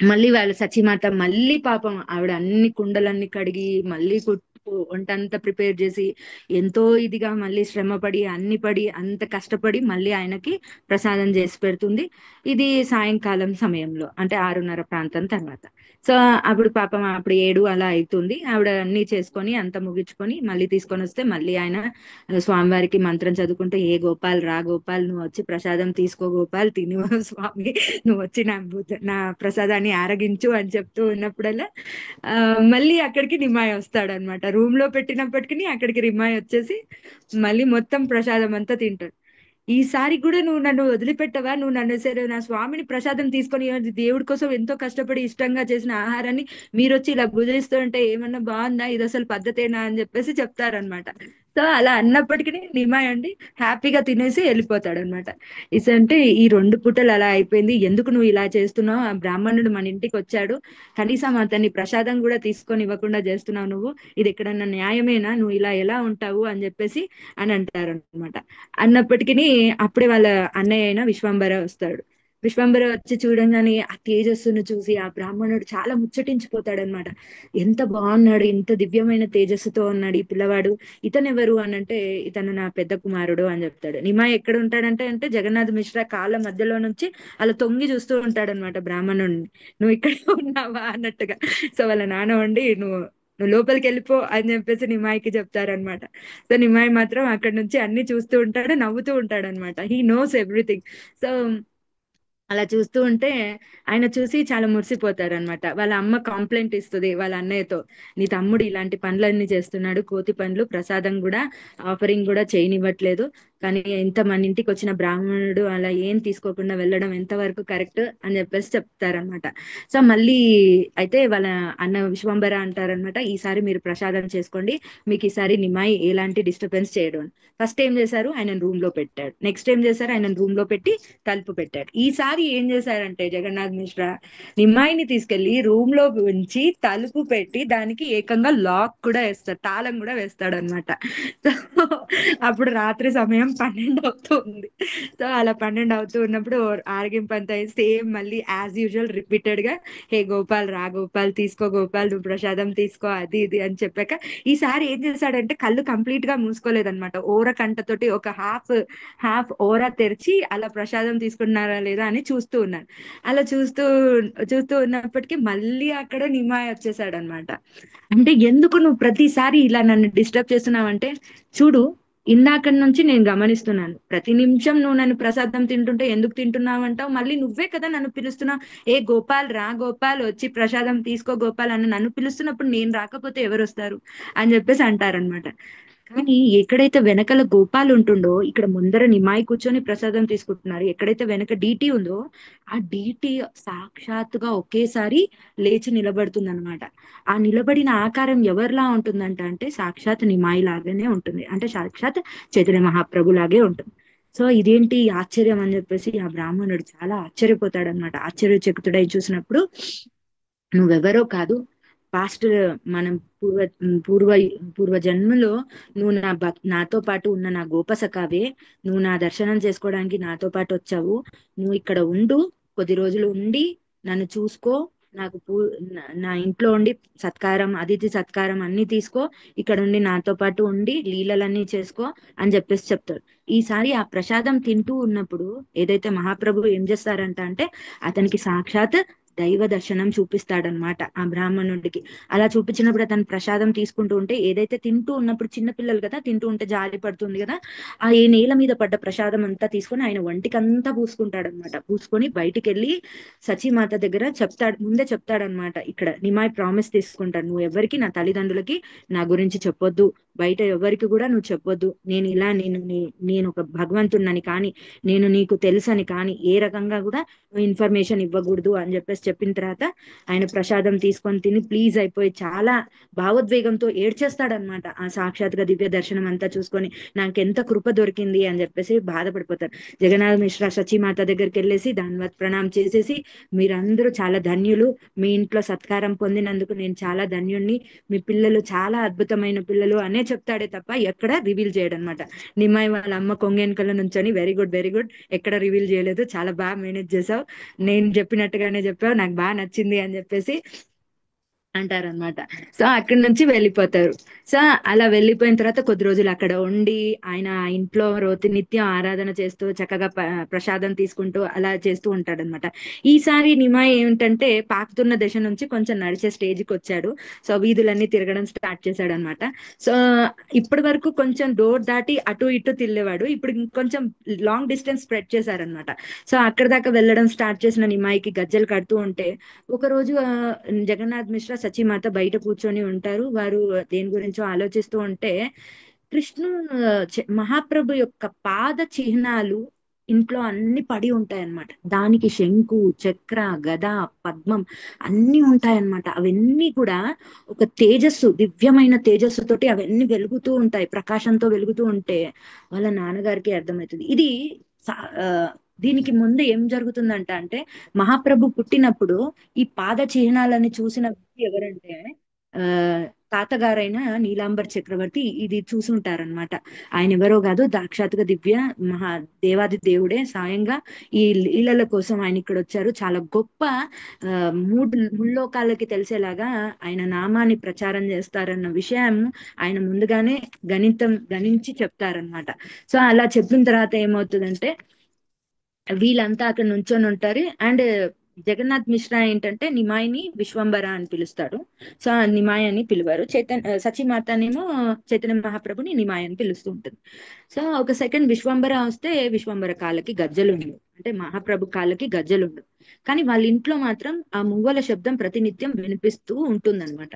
A: మళ్ళీ వాళ్ళ సచీమాత మళ్ళీ పాపం ఆవిడ అన్ని కుండలన్నీ కడిగి మళ్ళీ వంటంతా ప్రిపేర్ చేసి ఎంతో ఇదిగా మళ్ళీ శ్రమ పడి అన్ని పడి అంత కష్టపడి మళ్ళీ ఆయనకి ప్రసాదం చేసి పెడుతుంది. ఇది సాయంకాలం సమయంలో అంటే 6:30 ప్రాంతం తర్వాత. సో అప్పుడు పాపం అప్పుడు 7 అలా అవుతుంది. ఆవిడ అన్ని చేసుకొని అంత ముగించుకొని మళ్ళీ తీసుకొని వస్తే మళ్ళీ ఆయన స్వామివారికి మంత్రం చదువుకుంటూ ఏ గోపాల్ రా గోపాల్, నువ్వు వచ్చి ప్రసాదం తీసుకో గోపాల్, తిను స్వామి, నువ్వు వచ్చి నా ప్రసాదాన్ని ఆరగించు అని చెప్తూ ఉన్నప్పుడల్లా ఆ మళ్ళీ అక్కడికి నిమ్మాయి వస్తాడు అనమాట. రూమ్ లో పెట్టినప్పటికీ అక్కడికి నిమ్మాయి వచ్చేసి మళ్ళీ మొత్తం ప్రసాదం అంతా తింటాడు. ఈసారి కూడా నువ్వు నన్ను వదిలిపెట్టవా, నువ్వు నన్ను సరే నా స్వామిని ప్రసాదం తీసుకొని దేవుడి కోసం ఎంతో కష్టపడి ఇష్టంగా చేసిన ఆహారాన్ని మీరు వచ్చి ఇలా భుజిస్తూ ఉంటే ఏమన్నా బాగుందా, ఇది అసలు పద్ధతేనా అని చెప్పేసి చెప్తారనమాట. సో అలా అన్నప్పటికీ నిమాయ్ అండి హ్యాపీగా తినేసి వెళ్ళిపోతాడు అనమాట. అంటే ఈ 2 పూటలు అలా అయిపోయింది, ఎందుకు నువ్వు ఇలా చేస్తున్నావు, ఆ బ్రాహ్మణుడు మన ఇంటికి వచ్చాడు, కనీసం అతన్ని ప్రసాదం కూడా తీసుకొని ఇవ్వకుండా చేస్తున్నావు నువ్వు, ఇది ఎక్కడన్నా న్యాయమేనా, నువ్వు ఇలా ఎలా ఉంటావు అని చెప్పేసి అని అంటారు అనమాట. అన్నప్పటికీ అప్పుడే వాళ్ళ అన్నయ్య అయిన విశ్వంబర వస్తాడు. విశ్వంబర వచ్చి చూడంగానే ఆ తేజస్సును చూసి ఆ బ్రాహ్మణుడు చాలా ముచ్చటించిపోతాడనమాట. ఎంత బాగున్నాడు, ఎంత దివ్యమైన తేజస్సుతో ఉన్నాడు ఈ పిల్లవాడు, ఇతను ఎవరు అని అంటే ఇతను నా పెద్ద కుమారుడు అని చెప్తాడు. నిమాయ్ ఎక్కడ ఉంటాడంటే అంటే జగన్నాథ్ మిశ్రా కాళ్ళ మధ్యలో నుంచి అలా తొంగి చూస్తూ ఉంటాడనమాట బ్రాహ్మణుడిని. నువ్వు ఇక్కడ ఉన్నావా అన్నట్టుగా. సో వాళ్ళ నాన్న ఉండి నువ్వు లోపలికి వెళ్ళిపో అని చెప్పేసి నిమాయికి చెప్తారనమాట. సో నిమాయి మాత్రం అక్కడ నుంచి అన్ని చూస్తూ ఉంటాడు, నవ్వుతూ ఉంటాడు అనమాట. He knows everything. సో అలా చూస్తూ ఉంటే ఆయన చూసి చాలా మురిసిపోతారు అనమాట. వాళ్ళ అమ్మ కంప్లైంట్ ఇస్తుంది వాళ్ళ అన్నయ్యతో, నీ తమ్ముడు ఇలాంటి పనులన్నీ చేస్తున్నాడు, కోతి పనులు, ప్రసాదం కూడా ఆఫరింగ్ కూడా చేయనివ్వట్లేదు, కానీ ఇంత మన ఇంటికి వచ్చిన బ్రాహ్మణుడు అలా ఏం తీసుకోకుండా వెళ్ళడం ఎంతవరకు కరెక్ట్ అని చెప్పేసి చెప్తారనమాట. సో మళ్ళీ అయితే వాళ్ళ అన్న విశ్వంబర అంటారనమాట, ఈసారి మీరు ప్రసాదం చేసుకోండి, మీకు ఈసారి నిమాయి ఎలాంటి డిస్టర్బెన్స్ చేయడం. ఫస్ట్ ఏం చేశారు, ఆయన రూమ్ లో పెట్టాడు. నెక్స్ట్ ఏం చేశారు, ఆయన రూమ్ లో పెట్టి తలుపు పెట్టాడు. ఈసారి ఏం చేశారంటే జగన్నాథ్ మిశ్రా నిమ్మాయిని తీసుకెళ్లి రూమ్ లో ఉంచి తలుపు పెట్టి దానికి ఏకంగా లాక్ కూడా వేస్తాడు, తాళం కూడా వేస్తాడు అనమాట. సో అప్పుడు రాత్రి సమయం 12 అవుతుంది. సో అలా 12 అవుతూ ఉన్నప్పుడు ఆరగింపు అంతా సేమ్ మళ్ళీ యాజ్ యూజువల్ రిపీటెడ్ గా హే గోపాల్ రా గోపాల్, తీసుకో గోపాల్, నువ్వు ప్రసాదం తీసుకో, అది ఇది అని చెప్పాక ఈసారి ఏం చేశాడంటే కళ్ళు కంప్లీట్ గా మూసుకోలేదన్నమాట. ఓర కంటతోటి ఒక హాఫ్ హాఫ్ ఓరా తెరిచి అలా ప్రసాదం తీసుకున్నారా లేదా అని చూస్తూ ఉన్నాడు. అలా చూస్తూ చూస్తూ ఉన్నప్పటికీ మళ్ళీ అక్కడ నిమాయ వచ్చేసాడు అనమాట. అంటే ఎందుకు నువ్వు ప్రతిసారి ఇలా నన్ను డిస్టర్బ్ చేస్తున్నావంటే, చూడు ఇందాక నుంచి నేను గమనిస్తున్నాను, ప్రతి నిమిషం నువ్వు నన్ను ప్రసాదం తింటుంటే ఎందుకు తింటున్నావు అంటావు, మళ్ళీ నువ్వే కదా నన్ను పిలుస్తున్నావు, ఏ గోపాల్ రా గోపాల్, వచ్చి ప్రసాదం తీసుకో గోపాల్ అని నన్ను పిలుస్తున్నప్పుడు నేను రాకపోతే ఎవరు వస్తారు అని చెప్పేసి అంటారనమాట. కానీ ఎక్కడైతే వెనకల గోపాల్ ఉంటుండో ఇక్కడ ముందర నిమాయి కూర్చొని ప్రసాదం తీసుకుంటున్నారు, ఎక్కడైతే వెనక డీటీ ఉందో ఆ డీటీ సాక్షాత్తుగా ఒకేసారి లేచి నిలబడుతుంది అనమాట. ఆ నిలబడిన ఆకారం ఎవరిలా ఉంటుందంట అంటే సాక్షాత్ నిమాయి లాగానే ఉంటుంది, అంటే సాక్షాత్ చైతన్య మహాప్రభు లాగే ఉంటుంది. సో ఇదేంటి ఆశ్చర్యం అని చెప్పేసి ఆ బ్రాహ్మణుడు చాలా ఆశ్చర్యపోతాడు అనమాట. ఆశ్చర్యచకితుడై చూసినప్పుడు నువ్వెవరో కాదు, పాస్ట్ మనం పూర్వ పూర్వ జన్మలో నువ్వు నాతో పాటు ఉన్న నా గోపసఖావే, నువ్వు నా దర్శనం చేసుకోవడానికి నాతో పాటు వచ్చావు. నువ్వు ఇక్కడ ఉండు, కొద్ది రోజులు ఉండి నన్ను చూసుకో, నాకు నా ఇంట్లో ఉండి సత్కారం, అతిథి సత్కారం అన్ని తీసుకో, ఇక్కడ ఉండి నాతో పాటు ఉండి లీలలన్నీ చేసుకో అని చెప్పేసి చెప్తాడు. ఈసారి ఆ ప్రసాదం తింటూ ఉన్నప్పుడు ఏదైతే మహాప్రభు ఏం చేస్తారంట అంటే అతనికి సాక్షాత్ దైవ దర్శనం చూపిస్తాడనమాట ఆ బ్రాహ్మణుడికి. అలా చూపించినప్పుడు అతను ప్రసాదం తీసుకుంటూ ఉంటే, ఏదైతే తింటూ ఉన్నప్పుడు చిన్న పిల్లలు కదా, తింటూ ఉంటే జాలి పడుతుంది కదా, ఆ ఏ నేల మీద పడ్డ ప్రసాదం అంతా తీసుకొని ఆయన వంటికి అంతా పూసుకుంటాడనమాట. పూసుకొని బయటికి వెళ్ళి సచీమాత దగ్గర చెప్తాడు, ముందే చెప్తాడనమాట. ఇక్కడ నిమాయ్ ప్రామిస్ తీసుకుంటాడు, నువ్వు ఎవరికి, నా తల్లిదండ్రులకి నా గురించి చెప్పొద్దు, బయట ఎవరికి కూడా నువ్వు చెప్పొద్దు, నేను ఇలా నేను ఒక భగవంతుడినని కానీ, నేను నీకు తెలుసని కానీ ఏ రకంగా కూడా నువ్వు ఇన్ఫర్మేషన్ ఇవ్వకూడదు అని చెప్పేసి చెప్పిన తర్వాత ఆయన ప్రసాదం తీసుకొని తిని ప్లీజ్ అయిపోయి చాలా భావోద్వేగంతో ఏడ్చేస్తాడనమాట. ఆ సాక్షాత్గా దివ్య దర్శనం అంతా చూసుకొని నాకు ఎంత కృప దొరికింది అని చెప్పేసి బాధపడిపోతారు. జగన్నాథ్ మిశ్రా సచీమాత దగ్గరికి వెళ్ళేసి దాన్వత్ ప్రణాం చేసేసి, మీరందరూ చాలా ధన్యులు, మీ ఇంట్లో సత్కారం పొందినందుకు నేను చాలా ధన్యుణ్ణి, మీ పిల్లలు చాలా అద్భుతమైన పిల్లలు అనే చెప్తాడే తప్ప ఎక్కడ రివీల్ చేయడం అనమాట. నిమ్మాయి వాళ్ళ అమ్మ కొంగెనకల నుంచొని వెరీ గుడ్ వెరీ గుడ్, ఎక్కడ రివీల్ చేయలేదు, చాలా బాగా మేనేజ్ చేసావు, నేను చెప్పినట్టుగానే చెప్పావు, నాకు బాగా నచ్చింది అని చెప్పేసి అంటారనమాట. సో అక్కడి నుంచి వెళ్ళిపోతారు. సో అలా వెళ్ళిపోయిన తర్వాత కొద్ది రోజులు అక్కడ ఉండి ఆయన ఆ ఇంట్లో నిత్యం ఆరాధన చేస్తూ చక్కగా ప్రసాదం తీసుకుంటూ అలా చేస్తూ ఉంటాడనమాట. ఈసారి నిమాయ్ ఏమిటంటే పాకుతున్న దశ నుంచి కొంచెం నడిచే స్టేజ్కి వచ్చాడు. సో వీధులన్నీ తిరగడం స్టార్ట్ చేశాడు అనమాట. సో ఇప్పటి వరకు కొంచెం డోర్ దాటి అటు ఇటు తిరిగేవాడు, ఇప్పుడు ఇంకొంచెం లాంగ్ డిస్టెన్స్ స్ప్రెడ్ చేశారనమాట. సో అక్కడ దాకా వెళ్ళడం స్టార్ట్ చేసిన నిమాయికి గజ్జలు కడుతూ ఉంటే ఒకరోజు జగన్నాథ్ మిశ్రా సచీమాత బయట కూర్చొని ఉంటారు. వారు దేని గురించో ఆలోచిస్తూ ఉంటే కృష్ణు మహాప్రభు యొక్క పాద చిహ్నాలు ఇంట్లో అన్ని పడి ఉంటాయన్నమాట. దానికి శంకు, చక్ర, గద, పద్మం అన్ని ఉంటాయన్నమాట. అవన్నీ కూడా ఒక తేజస్సు, దివ్యమైన తేజస్సుతోటి అవన్నీ వెలుగుతూ ఉంటాయి, ప్రకాశంతో వెలుగుతూ ఉంటే వాళ్ళ నాన్నగారికి అర్థమవుతుంది ఇది ఆ, దీనికి ముందు ఏం జరుగుతుందంట అంటే మహాప్రభు పుట్టినప్పుడు ఈ పాద చిహ్నాలని చూసిన వ్యక్తి ఎవరంటే ఆ తాతగారైన నీలాంబర్ చక్రవర్తి ఇది చూసుంటారనమాట. ఆయన ఎవరో కాదు, సాక్షాత్తుగా దివ్య మహా దేవాది దేవుడే స్వయంగా ఈ లీలల కోసం ఆయన ఇక్కడ వచ్చారు. చాలా గొప్ప ముల్లోకాలకి తెలిసేలాగా ఆయన నామాన్ని ప్రచారం చేస్తారన్న విషయం ఆయన ముందుగానే గణించి చెప్తారనమాట. సో అలా చెప్పిన తర్వాత ఏమవుతుందంటే వీళ్ళంతా అక్కడ నుంచొని ఉంటారు. అండ్ జగన్నాథ్ మిశ్రా ఏంటంటే నిమాయిని విశ్వంబర అని పిలుస్తాడు. సో ఆ నిమాయ్ అని పిలువారు. సచిమాతనేమో చైతన్య మహాప్రభుని నిమాయ్ అని పిలుస్తూ ఉంటుంది. సో ఒక సెకండ్ విశ్వంబర వస్తే విశ్వంబర కాళ్ళకి గజ్జలు ఉండవు, అంటే మహాప్రభు కాళ్ళకి గజ్జలు ఉండవు. కానీ వాళ్ళ ఇంట్లో మాత్రం ఆ మువ్వల శబ్దం ప్రతినిత్యం వినిపిస్తూ ఉంటుందన్నమాట.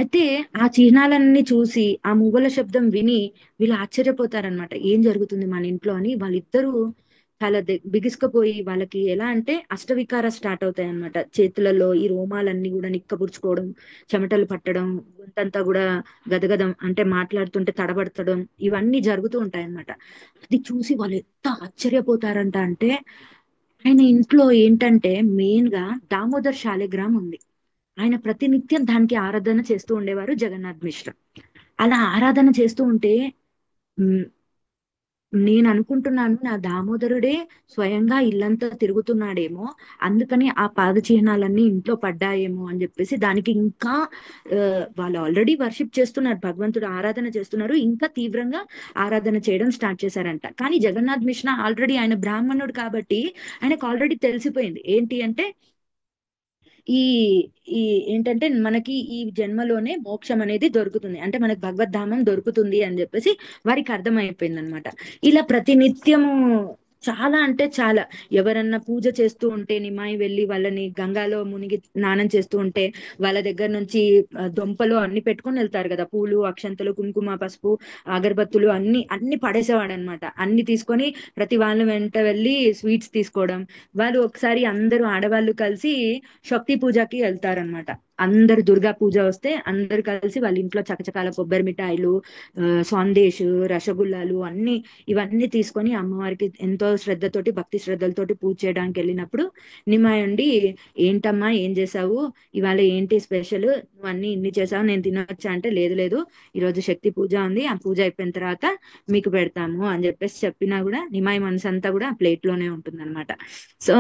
A: అయితే ఆ చిహ్నాలన్నీ చూసి ఆ మువ్వల శబ్దం విని వీళ్ళు ఆశ్చర్యపోతారనమాట, ఏం జరుగుతుంది మన ఇంట్లో అని. వాళ్ళిద్దరూ చాలా బిగుసుకుపోయి వాళ్ళకి ఎలా అంటే అష్టవికార స్టార్ట్ అవుతాయి అనమాట. చేతులలో ఈ రోమాలన్నీ కూడా నిక్కబుడుచుకోవడం, చెమటలు పట్టడం, గొంతంతా కూడా గదగదం అంటే మాట్లాడుతుంటే తడబడతడం, ఇవన్నీ జరుగుతూ ఉంటాయి అన్నమాట. అది చూసి వాళ్ళు ఎంత ఆశ్చర్యపోతారంట అంటే ఆయన ఇంట్లో ఏంటంటే మెయిన్ గా దామోదర్ శాలిగ్రామ్ ఉంది. ఆయన ప్రతినిత్యం దానికి ఆరాధన చేస్తూ ఉండేవారు జగన్నాథ్ మిశ్రా. అలా ఆరాధన చేస్తూ ఉంటే నేను అనుకుంటున్నాను నా దామోదరుడే స్వయంగా ఇల్లంతా తిరుగుతున్నాడేమో, అందుకని ఆ పాద చిహ్నాలన్నీ ఇంట్లో పడ్డాయేమో అని చెప్పేసి దానికి ఇంకా వాళ్ళు ఆల్రెడీ వర్షిప్ చేస్తున్నారు, భగవంతుడు ఆరాధన చేస్తున్నారు, ఇంకా తీవ్రంగా ఆరాధన చేయడం స్టార్ట్ చేశారంట. కానీ జగన్నాథ్ మిశ్రా ఆల్రెడీ ఆయన బ్రాహ్మణుడు కాబట్టి ఆయనకు ఆల్రెడీ తెలిసిపోయింది ఏంటి అంటే ఈ ఈ ఏంటంటే మనకి ఈ జన్మలోనే మోక్షం అనేది దొరుకుతుంది, అంటే మనకి భగవద్ధామం దొరుకుతుంది అని చెప్పేసి వారికి అర్థమైపోయింది అనమాట. ఇలా ప్రతినిత్యము చాలా అంటే చాలా ఎవరన్నా పూజ చేస్తూ ఉంటే నిమాయి వెళ్ళి వాళ్ళని గంగాలో మునిగి స్నానం చేస్తూ ఉంటే వాళ్ళ దగ్గర నుంచి దొంపలు అన్ని పెట్టుకొని వెళ్తారు కదా, పూలు, అక్షంతలు, కుంకుమ, పసుపు, అగరబత్తులు అన్ని అన్ని పడేసేవాడు అనమాట. అన్ని తీసుకొని ప్రతి వాళ్ళు వెంట వెళ్ళి స్వీట్స్ తీసుకోవడం. వాళ్ళు ఒకసారి అందరూ ఆడవాళ్ళు కలిసి శక్తి పూజకి వెళ్తారనమాట. అందరు దుర్గా పూజ వస్తే అందరు కలిసి వాళ్ళ ఇంట్లో చకచకాల కొబ్బరి మిఠాయిలు, సందేశ్, రసగుల్లాలు అన్ని ఇవన్నీ తీసుకొని అమ్మవారికి ఎంతో శ్రద్ధతోటి భక్తి శ్రద్ధలతోటి పూజ చేయడానికి వెళ్ళినప్పుడు నిమాయి ఉండి, ఏంటమ్మా ఏం చేసావు, ఇవాళ ఏంటి స్పెషల్, నువ్వు అన్ని ఇన్ని చేసావు, నేను తినొచ్చా అంటే, లేదు లేదు ఈరోజు శక్తి పూజ ఉంది, ఆ పూజ అయిపోయిన తర్వాత మీకు పెడతాము అని చెప్పేసి చెప్పినా కూడా నిమాయి మనసు అంతా కూడా ప్లేట్ లోనే ఉంటుంది అనమాట. సో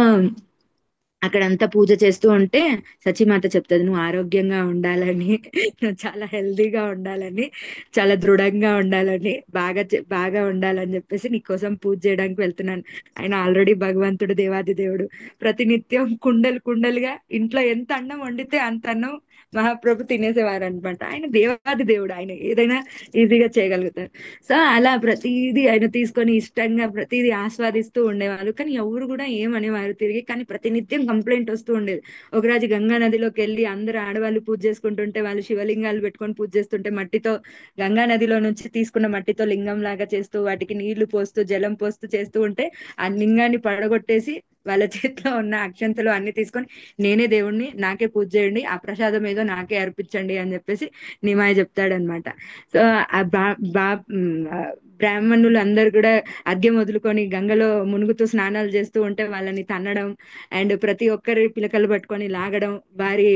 A: అక్కడంతా పూజ చేస్తూ ఉంటే సచీమాత చెప్తుంది, నువ్వు ఆరోగ్యంగా ఉండాలని, నువ్వు చాలా హెల్దీగా ఉండాలని, చాలా దృఢంగా ఉండాలని, బాగా ఉండాలని చెప్పేసి నీకోసం పూజ చేయడానికి వెళ్తున్నాను. ఆయన ఆల్రెడీ భగవంతుడు, దేవాది దేవుడు, ప్రతినిత్యం కుండలు కుండలుగా ఇంట్లో ఎంత అన్నం వండితే అంత అన్నం మహాప్రభు తినేసేవారు అనమాట. ఆయన దేవాది దేవుడు, ఆయన ఏదైనా ఈజీగా చేయగలుగుతారు. సో అలా ప్రతిదీ ఆయన తీసుకొని ఇష్టంగా ప్రతిదీ ఆస్వాదిస్తూ ఉండేవాళ్ళు. కానీ ఎవరు కూడా ఏమనేవారు తిరిగి, కానీ ప్రతినిత్యం కంప్లైంట్ వస్తూ ఉండేది. ఒకరోజు గంగా నదిలోకి వెళ్ళి అందరు ఆడవాళ్ళు పూజ చేసుకుంటుంటే, వాళ్ళు శివలింగాలు పెట్టుకొని పూజ చేస్తుంటే, మట్టితో గంగా నదిలో నుంచి తీసుకున్న మట్టితో లింగం లాగా చేస్తూ వాటికి నీళ్లు పోస్తూ జలం పోస్తూ చేస్తూ ఉంటే, ఆ లింగాన్ని పడగొట్టేసి వాళ్ళ చేతిలో ఉన్న అక్షంతలు అన్ని తీసుకొని, నేనే దేవుణ్ణి, నాకే పూజ చేయండి, ఆ ప్రసాదం ఏదో నాకే అర్పించండి అని చెప్పేసి నిమాయ చెప్తాడనమాట. సో ఆ బా బా బ్రాహ్మణులు అందరు కూడా అర్ఘ్యం వదులుకొని గంగలో మునుగుతూ స్నానాలు చేస్తూ ఉంటే వాళ్ళని తన్నడం, అండ్ ప్రతి ఒక్కరి పిలకలు పట్టుకొని లాగడం, వారి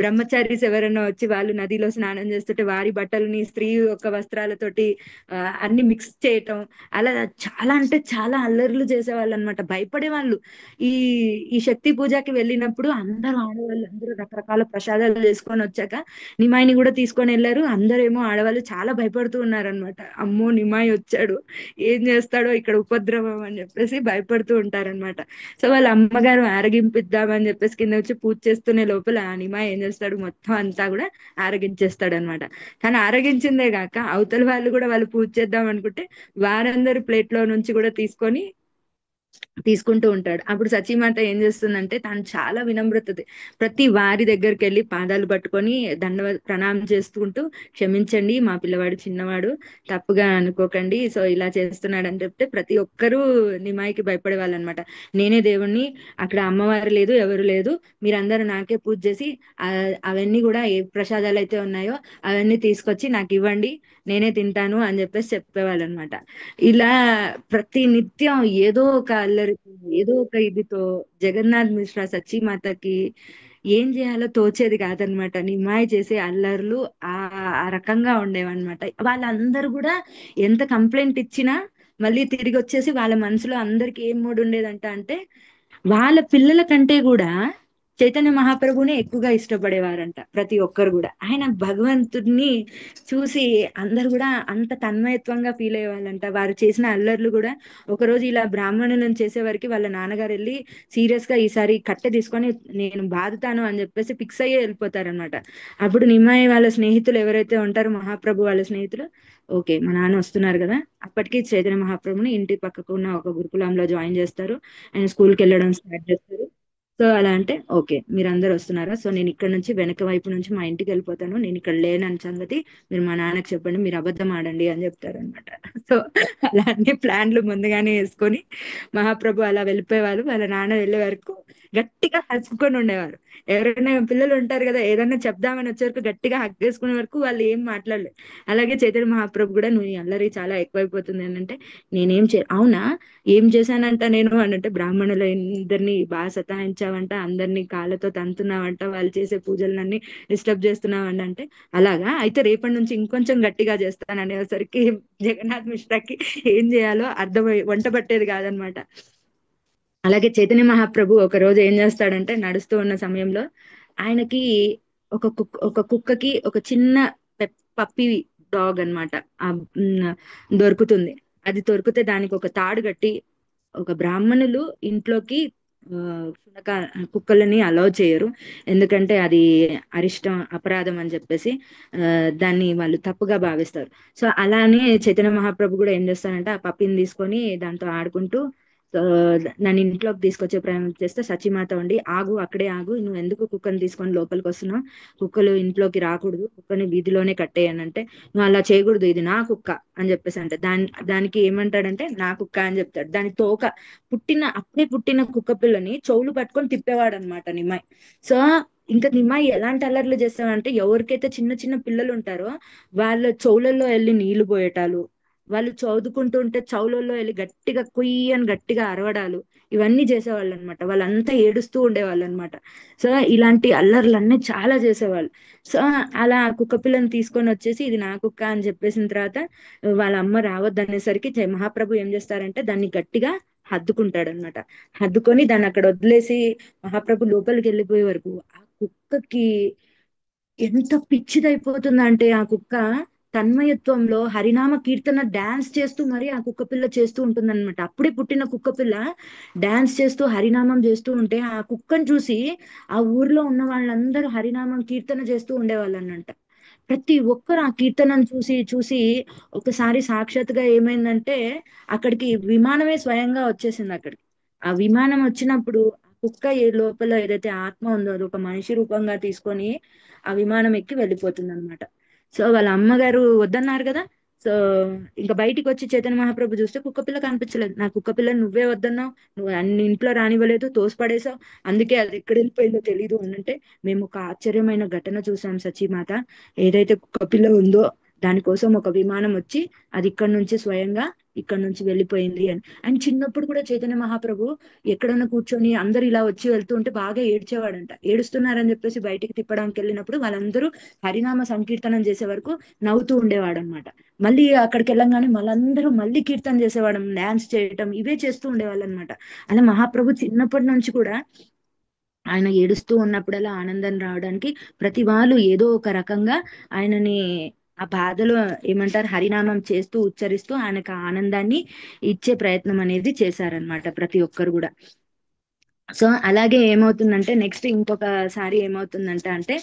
A: బ్రహ్మచారీస్ ఎవరైనా వచ్చి వాళ్ళు నదిలో స్నానం చేస్తుంటే వారి బట్టలని స్త్రీ యొక్క వస్త్రాలతోటి అన్ని మిక్స్ చేయటం, అలా చాలా అంటే చాలా అల్లర్లు చేసేవాళ్ళు అనమాట. భయపడేవాళ్ళు. ఈ ఈ శక్తి పూజకి వెళ్ళినప్పుడు అందరూ ఆడవాళ్ళు అందరూ రకరకాల ప్రసాదాలు చేసుకొని వచ్చాక నిమాయిని కూడా తీసుకొని వెళ్ళారు. అందరేమో ఆడవాళ్ళు చాలా భయపడుతూ ఉన్నారనమాట. అమ్మో నిమాయి వచ్చాడు, ఏం చేస్తాడో ఇక్కడ ఉపద్రవం అని చెప్పేసి భయపడుతూ ఉంటారనమాట. సో వాళ్ళ అమ్మగారు ఆరగింపిద్దామని చెప్పేసి కింద వచ్చి పూజ చేస్తునే లోపల ఆ నిమాయి ఏం చేస్తాడు, మొత్తం అంతా కూడా ఆరగించేస్తాడు అనమాట. కానీ ఆరగించిందే గాక అవతల వాళ్ళు కూడా వాళ్ళు పూజ చేద్దాం అనుకుంటే వారందరి ప్లేట్ లో నుంచి కూడా తీసుకుంటూ ఉంటాడు. అప్పుడు సచీమాత ఏం చేస్తుందంటే, తాను చాలా వినమ్రతది, ప్రతి వారి దగ్గరికి వెళ్ళి పాదాలు పట్టుకొని ప్రణామం చేసుకుంటూ, క్షమించండి మా పిల్లవాడు చిన్నవాడు, తప్పుగా అనుకోకండి, సో ఇలా చేస్తున్నాడు అని చెప్తే ప్రతి ఒక్కరూ నిమాయికి భయపడే వాళ్ళు అనమాట. నేనే దేవుణ్ణి, అక్కడ అమ్మవారు లేదు ఎవరు లేదు, మీరందరూ నాకే పూజ చేసి అవన్నీ కూడా ఏ ప్రసాదాలు అయితే ఉన్నాయో అవన్నీ తీసుకొచ్చి నాకు ఇవ్వండి, నేనే తింటాను అని చెప్పేసి చెప్పేవాళ్ళు అనమాట. ఇలా ప్రతి నిత్యం ఏదో ఒక అల్లరి, ఏదో ఒక ఇదితో జగన్నాథ్ మిశ్రా సచీమాతకి ఏం చేయాలో తోచేది కాదనమాట. నిమ్మాయి చేసే అల్లర్లు ఆ ఆ రకంగా ఉండేవన్నమాట. వాళ్ళందరూ కూడా ఎంత కంప్లైంట్ ఇచ్చినా మళ్ళీ తిరిగి వచ్చేసి వాళ్ళ మనసులో అందరికి ఏం మూడు ఉండేదంట అంటే, వాళ్ళ పిల్లల కంటే కూడా చైతన్య మహాప్రభునే ఎక్కువగా ఇష్టపడేవారంట ప్రతి ఒక్కరు కూడా. ఆయన భగవంతుడిని చూసి అందరు కూడా అంత తన్మయత్వంగా ఫీల్ అయ్యేవాళ్ళంట. వారు చేసిన అల్లర్లు కూడా, ఒకరోజు ఇలా బ్రాహ్మణులను చేసేవారికి వాళ్ళ నాన్నగారు వెళ్ళి సీరియస్ గా ఈసారి కట్టె తీసుకొని నేను బాదుతాను అని చెప్పేసి ఫిక్స్ అయ్యే వెళ్ళిపోతారనమాట. అప్పుడు నిమ్మాయి వాళ్ళ స్నేహితులు ఎవరైతే ఉంటారో, మహాప్రభు వాళ్ళ స్నేహితులు, ఓకే మా నాన్న వస్తున్నారు కదా, అప్పటికి చైతన్య మహాప్రభుని ఇంటి పక్కకు ఉన్న ఒక గురుకులంలో జాయిన్ చేస్తారు. ఆయన స్కూల్కి వెళ్ళడం స్టార్ట్ చేస్తారు. సో అలా అంటే, ఓకే మీరందరూ వస్తున్నారా, సో నేను ఇక్కడ నుంచి వెనక వైపు నుంచి మా ఇంటికి వెళ్ళిపోతాను, నేను ఇక్కడ లేనని సంగతి మీరు మా నాన్నకి చెప్పండి, మీరు అబద్ధం ఆడండి అని చెప్తారు అనమాట. సో అలా అన్ని ప్లాన్లు ముందుగానే వేసుకొని మహాప్రభు అలా వెళ్ళిపోయేవారు. వాళ్ళ నాన్న వెళ్ళే వరకు గట్టిగా హత్తుకొని ఉండేవారు. ఎవరైనా పిల్లలు ఉంటారు కదా, ఏదైనా చెప్దామని వచ్చే వరకు గట్టిగా హక్ చేసుకునే వరకు వాళ్ళు ఏం మాట్లాడలేదు. అలాగే చైతన్య మహాప్రభు కూడా, నువ్వు ఈ అల్లరి చాలా ఎక్కువైపోతుంది అని అంటే, అవునా ఏం చేశానంట నేను అని అంటే, బ్రాహ్మణుల ఇద్దరిని బాగా సతాయించావంట, అందరినీ కాళ్ళతో తంతున్నావంట, వాళ్ళు చేసే పూజలన్నీ డిస్టర్బ్ చేస్తున్నావంట అంటే, అలాగా అయితే రేపటి నుంచి ఇంకొంచెం గట్టిగా చేస్తాను అనేసరికి జగన్నాథ్ మిశ్రాకి ఏం చేయాలో అర్థమై వంట పట్టేది కాదనమాట. అలాగే చైతన్య మహాప్రభు ఒక రోజు ఏం చేస్తాడంటే, నడుస్తూ ఉన్న సమయంలో ఆయనకి ఒక కుక్కకి ఒక చిన్న పప్పి డాగ్ అన్నమాట ఆ దొరుకుతుంది. అది దొరికితే దానికి ఒక తాడు కట్టి, ఒక బ్రాహ్మణులు ఇంట్లోకి ఆ శునక కుక్కలని అలౌ చేయరు, ఎందుకంటే అది అరిష్టం అపరాధం అని చెప్పేసి దాన్ని వాళ్ళు తప్పుగా భావిస్తారు. సో అలానే చైతన్య మహాప్రభు కూడా ఏం చేస్తారంటే, ఆ పప్పిని తీసుకొని దాంతో ఆడుకుంటూ ఆ, నన్ను ఇంట్లోకి తీసుకొచ్చే ప్రయత్నం చేస్తే సచిమాత ఉండి, ఆగు అక్కడే ఆగు, నువ్వు ఎందుకు కుక్కని తీసుకొని లోపలికి వస్తున్నావు, కుక్కలు ఇంట్లోకి రాకూడదు, కుక్కని వీధిలోనే కట్టేయనంటే, నువ్వు అలా చేయకూడదు, ఇది నా కుక్క అని చెప్పేసి అంటే, దానికి ఏమంటాడంటే నా కుక్క అని చెప్తాడు. దాని అప్పుడే పుట్టిన కుక్క పిల్లని చెవులు పట్టుకొని తిప్పేవాడు అనమాట నిమ్మాయి. సో ఇంకా నిమ్మాయి ఎలాంటి అల్లర్లు చేస్తామంటే, ఎవరికైతే చిన్న చిన్న పిల్లలు ఉంటారో వాళ్ళ చెవులలో వెళ్ళి నీళ్లు పోయటాలు, వాళ్ళు చదువుకుంటూ ఉంటే చెవులలో వెళ్ళి గట్టిగా కుయ్యి అని గట్టిగా అరవడాలు, ఇవన్నీ చేసేవాళ్ళు అనమాట. వాళ్ళంతా ఏడుస్తూ ఉండేవాళ్ళు అనమాట. సో ఇలాంటి అల్లర్లన్నీ చాలా చేసేవాళ్ళు. సో అలా ఆ కుక్క పిల్లని తీసుకొని వచ్చేసి ఇది నా కుక్క అని చెప్పేసిన తర్వాత వాళ్ళ అమ్మ రావద్దు అనేసరికి మహాప్రభు ఏం చేస్తారంటే దాన్ని గట్టిగా హద్దుకుంటాడు అనమాట. హద్దుకొని దాన్ని అక్కడ వదిలేసి మహాప్రభు లోపలికి వెళ్ళిపోయే వరకు ఆ కుక్కకి ఎంత పిచ్చిదైపోతుందంటే, ఆ కుక్క తన్మయత్వంలో హరినామ కీర్తన డాన్స్ చేస్తూ మరి ఆ కుక్క పిల్ల చేస్తూ ఉంటుందన్నమాట. అప్పుడే పుట్టిన కుక్క పిల్ల డాన్స్ చేస్తూ హరినామం చేస్తూ ఉంటే ఆ కుక్కను చూసి ఆ ఊర్లో ఉన్న వాళ్ళందరూ హరినామం కీర్తన చేస్తూ ఉండేవాళ్ళు అన్నమాట. ప్రతి ఒక్కరు ఆ కీర్తనను చూసి చూసి ఒకసారి సాక్షాత్తుగా ఏమైందంటే అక్కడికి విమానమే స్వయంగా వచ్చేసింది అక్కడికి. ఆ విమానం వచ్చినప్పుడు ఆ కుక్క ఏ లోపల ఏదైతే ఆత్మ ఉందో అది ఒక మనిషి రూపంగా తీసుకొని ఆ విమానం ఎక్కి వెళ్ళిపోతుంది అనమాట. సో వాళ్ళ అమ్మగారు వద్దన్నారు కదా. సో ఇంకా బయటికి వచ్చి చైతన్య మహాప్రభు చూస్తే కుక్క పిల్ల కనిపించలేదు. నా కుక్క పిల్ల నువ్వే వద్దన్నావు, నువ్వు అన్ని ఇంట్లో రానివ్వలేదు, తోసిపడేసావు, అందుకే అది ఎక్కడ వెళ్ళిపోయిందో తెలీదు అని అంటే, మేము ఒక ఆశ్చర్యమైన ఘటన చూసాం సచీమాత. ఏదైతే కుక్క పిల్ల ఉందో దానికోసం ఒక విమానం వచ్చి అది ఇక్కడ నుంచి స్వయంగా ఇక్కడ నుంచి వెళ్ళిపోయింది అని. అండ్ చిన్నప్పుడు కూడా చైతన్య మహాప్రభు ఎక్కడన్నా కూర్చొని అందరు ఇలా వచ్చి వెళ్తూ ఉంటే బాగా ఏడ్చేవాడంట. ఏడుస్తున్నారని చెప్పేసి బయటికి తిప్పడానికి వెళ్ళినప్పుడు వాళ్ళందరూ హరినామ సంకీర్తనం చేసే వరకు నవ్వుతూ ఉండేవాడు అనమాట. మళ్ళీ అక్కడికి వెళ్ళంగానే వాళ్ళందరూ మళ్ళీ కీర్తన చేసేవాడు, డాన్స్ చేయటం ఇవే చేస్తూ ఉండేవాళ్ళు అనమాట. అలా మహాప్రభు చిన్నప్పటి నుంచి కూడా ఆయన ఏడుస్తూ ఉన్నప్పుడల్లా ఆనందం రావడానికి ప్రతి వాళ్ళు ఏదో ఒక రకంగా ఆయనని ఆ బాధలో ఏమంటారు హరినామం చేస్తూ ఉచ్చరిస్తూ ఆయనకు ఆ ఆనందాన్ని ఇచ్చే ప్రయత్నం అనేది చేశారనమాట ప్రతి ఒక్కరు కూడా. సో అలాగే ఏమవుతుందంటే నెక్స్ట్ ఇంకొకసారి ఏమవుతుందంటే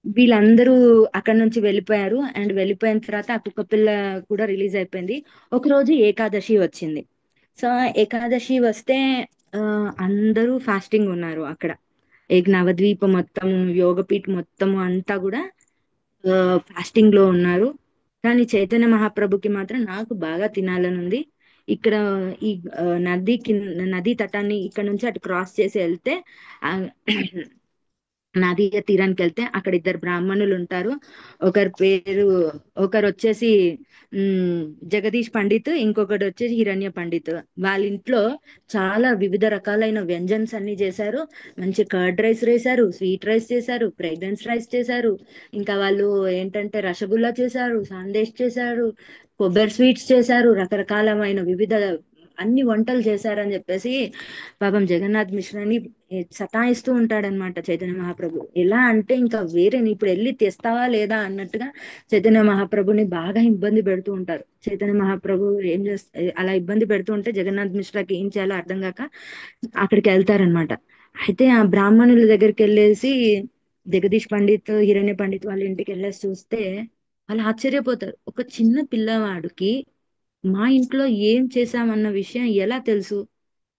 A: వీళ్ళందరూ అక్కడ నుంచి వెళ్ళిపోయారు. అండ్ వెళ్ళిపోయిన తర్వాత ఆ కుక్క పిల్ల కూడా రిలీజ్ అయిపోయింది. ఒక రోజు ఏకాదశి వచ్చింది. సో ఏకాదశి వస్తే ఆ అందరూ ఫాస్టింగ్ ఉన్నారు అక్కడ. నవద్వీపం మొత్తం, యోగపీఠ్ మొత్తము అంతా కూడా ఫాస్టింగ్ లో ఉన్నారు. కానీ చైతన్య మహాప్రభుకి మాత్రం నాకు బాగా తినాలని ఉంది. ఇక్కడ ఈ నదీ తటాన్ని ఇక్కడ నుంచి అటు క్రాస్ చేసి వెళ్తే ఆ నదీ తీరానికి వెళ్తే అక్కడ ఇద్దరు బ్రాహ్మణులు ఉంటారు. ఒకరి పేరు ఒకరు వచ్చేసి ఉమ్ జగదీష్ పండిత్, ఇంకొకటి వచ్చేసి హిరణ్య పండిత్. వాళ్ళ ఇంట్లో చాలా వివిధ రకాలైన వ్యంజన్స్ అన్ని చేశారు. మంచి కర్డ్ రైస్ చేశారు, స్వీట్ రైస్ చేశారు, ఫ్రేగ్రెన్స్ రైస్ చేశారు. ఇంకా వాళ్ళు ఏంటంటే రసగుల్లా చేశారు, సందేశ్ చేశారు, కొబ్బరి స్వీట్స్ చేశారు, రకరకాలమైన వివిధ అన్ని వంటలు చేశారని చెప్పేసి పాపం జగన్నాథ్ మిశ్రాని సతాయిస్తూ ఉంటాడనమాట చైతన్య మహాప్రభు. ఎలా అంటే ఇంకా వేరే ఇప్పుడు వెళ్ళి తెస్తావా లేదా అన్నట్టుగా చైతన్య మహాప్రభుని బాగా ఇబ్బంది పెడుతూ ఉంటారు. చైతన్య మహాప్రభు ఏం చేస్తా అలా ఇబ్బంది పెడుతూ ఉంటే జగన్నాథ్ మిశ్రాకి ఏం చేయాలో అర్థం కాక అక్కడికి వెళ్తారనమాట. అయితే ఆ బ్రాహ్మణుల దగ్గరికి వెళ్ళేసి జగదీష్ పండిత్, హిరణ్య పండిత్ వాళ్ళ ఇంటికి వెళ్ళేసి చూస్తే వాళ్ళు ఆశ్చర్యపోతారు. ఒక చిన్న పిల్లవాడికి మా ఇంట్లో ఏం చేశామన్న విషయం ఎలా తెలుసు,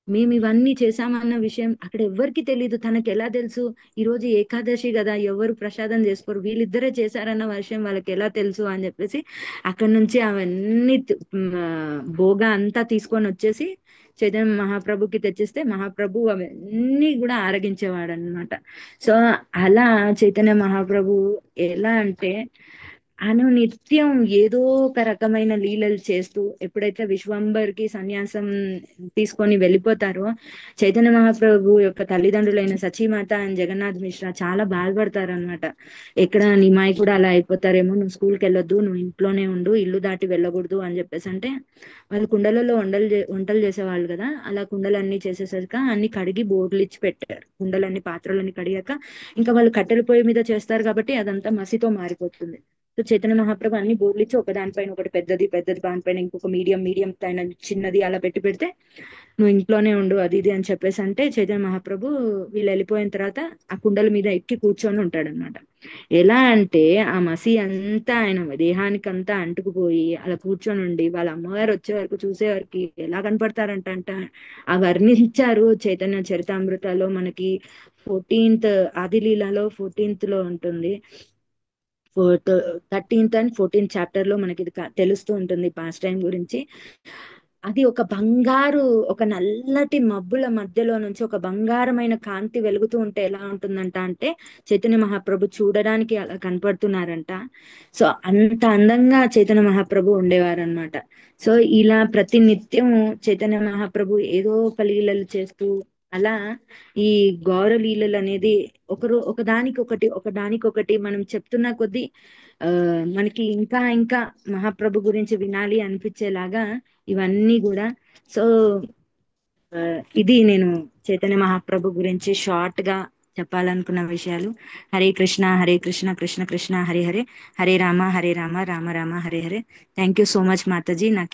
A: మేము ఇవన్నీ చేశామన్న విషయం అక్కడ ఎవ్వరికి తెలియదు, తనకి ఎలా తెలుసు, ఈ రోజు ఏకాదశి కదా ఎవరు ప్రసాదం చేసుకోరు, వీళ్ళిద్దరే చేశారన్న విషయం వాళ్ళకి ఎలా తెలుసు అని చెప్పేసి అక్కడ నుంచి అవన్నీ భోగా అంతా తీసుకొని వచ్చేసి చైతన్య మహాప్రభుకి తెచ్చిస్తే మహాప్రభు అవన్నీ కూడా ఆరగించేవాడు అనమాట. సో అలా చైతన్య మహాప్రభు ఎలా అంటే ఆయన నిత్యం ఏదో ఒక రకమైన లీలలు చేస్తూ ఎప్పుడైతే విశ్వంబర్కి సన్యాసం తీసుకొని వెళ్ళిపోతారో చైతన్య మహాప్రభు యొక్క తల్లిదండ్రులైన సచీమాత అండ్ జగన్నాథ్ మిశ్రా చాలా బాధపడతారు అనమాట. ఎక్కడ నిమాయి కూడా అలా అయిపోతారేమో, నువ్వు స్కూల్కి వెళ్ళొద్దు, నువ్వు ఇంట్లోనే ఉండు, ఇల్లు దాటి వెళ్ళకూడదు అని చెప్పేసి అంటే వాళ్ళు కుండలలో వంటలు చేసేవాళ్ళు కదా, అలా కుండలన్నీ చేసేసరికి అన్ని కడిగి బోర్డులు ఇచ్చి పెట్టారు. కుండలన్నీ పాత్రలన్నీ కడిగాక ఇంకా వాళ్ళు కట్టెల పొయ్యి మీద చేస్తారు కాబట్టి అదంతా మసితో మారిపోతుంది. సో చైతన్య మహాప్రభు అన్ని బోర్డులు ఇచ్చి ఒక దానిపైన ఒకటి పెద్దది, పెద్దది దానిపైన ఇంకొక మీడియం, మీడియం పైన చిన్నది అలా పెట్టి పెడితే నువ్వు ఇంట్లోనే ఉండు అది ఇది అని చెప్పేసి అంటే చైతన్య మహాప్రభు వీళ్ళు వెళ్ళిపోయిన తర్వాత ఆ కుండల మీద ఎక్కి కూర్చొని ఉంటాడు అనమాట. ఎలా అంటే ఆ మసి అంతా ఆయన దేహానికి అంతా అంటుకుపోయి అలా కూర్చొని ఉండి వాళ్ళ అమ్మగారు వచ్చే వరకు చూసే వరకు ఎలా కనపడతారంట ఆ వర్ణించారు చైతన్య చరితామృతలో మనకి 14th ఆదిలీలలో 14th లో ఉంటుంది. 13th అండ్ 14th చాప్టర్ లో మనకి ఇది తెలుస్తూ ఉంటుంది పాస్ట్ టైం గురించి. అది ఒక బంగారు, ఒక నల్లటి మబ్బుల మధ్యలో నుంచి ఒక బంగారమైన కాంతి వెలుగుతూ ఉంటే ఎలా ఉంటుందంట అంటే, చైతన్య మహాప్రభు చూడడానికి అలా కనపడుతున్నారంట. సో అంత అందంగా చైతన్య మహాప్రభు ఉండేవారనమాట. సో ఇలా ప్రతి నిత్యం చైతన్య మహాప్రభు ఏదో ఒక లీలలు చేస్తూ అలా ఈ గౌర లీలలు అనేది ఒకదానికొకటి మనం చెప్తున్న కొద్దీ ఆ మనకి ఇంకా ఇంకా మహాప్రభు గురించి వినాలి అనిపించేలాగా ఇవన్నీ కూడా. సో ఆ, ఇది నేను చైతన్య మహాప్రభు గురించి షార్ట్ గా చెప్పాలనుకున్న విషయాలు. Hare Krishna Hare Krishna Krishna Krishna Hare Hare, Hare Rama Rama Rama Hare Hare. Thank you so much Mataji నాకు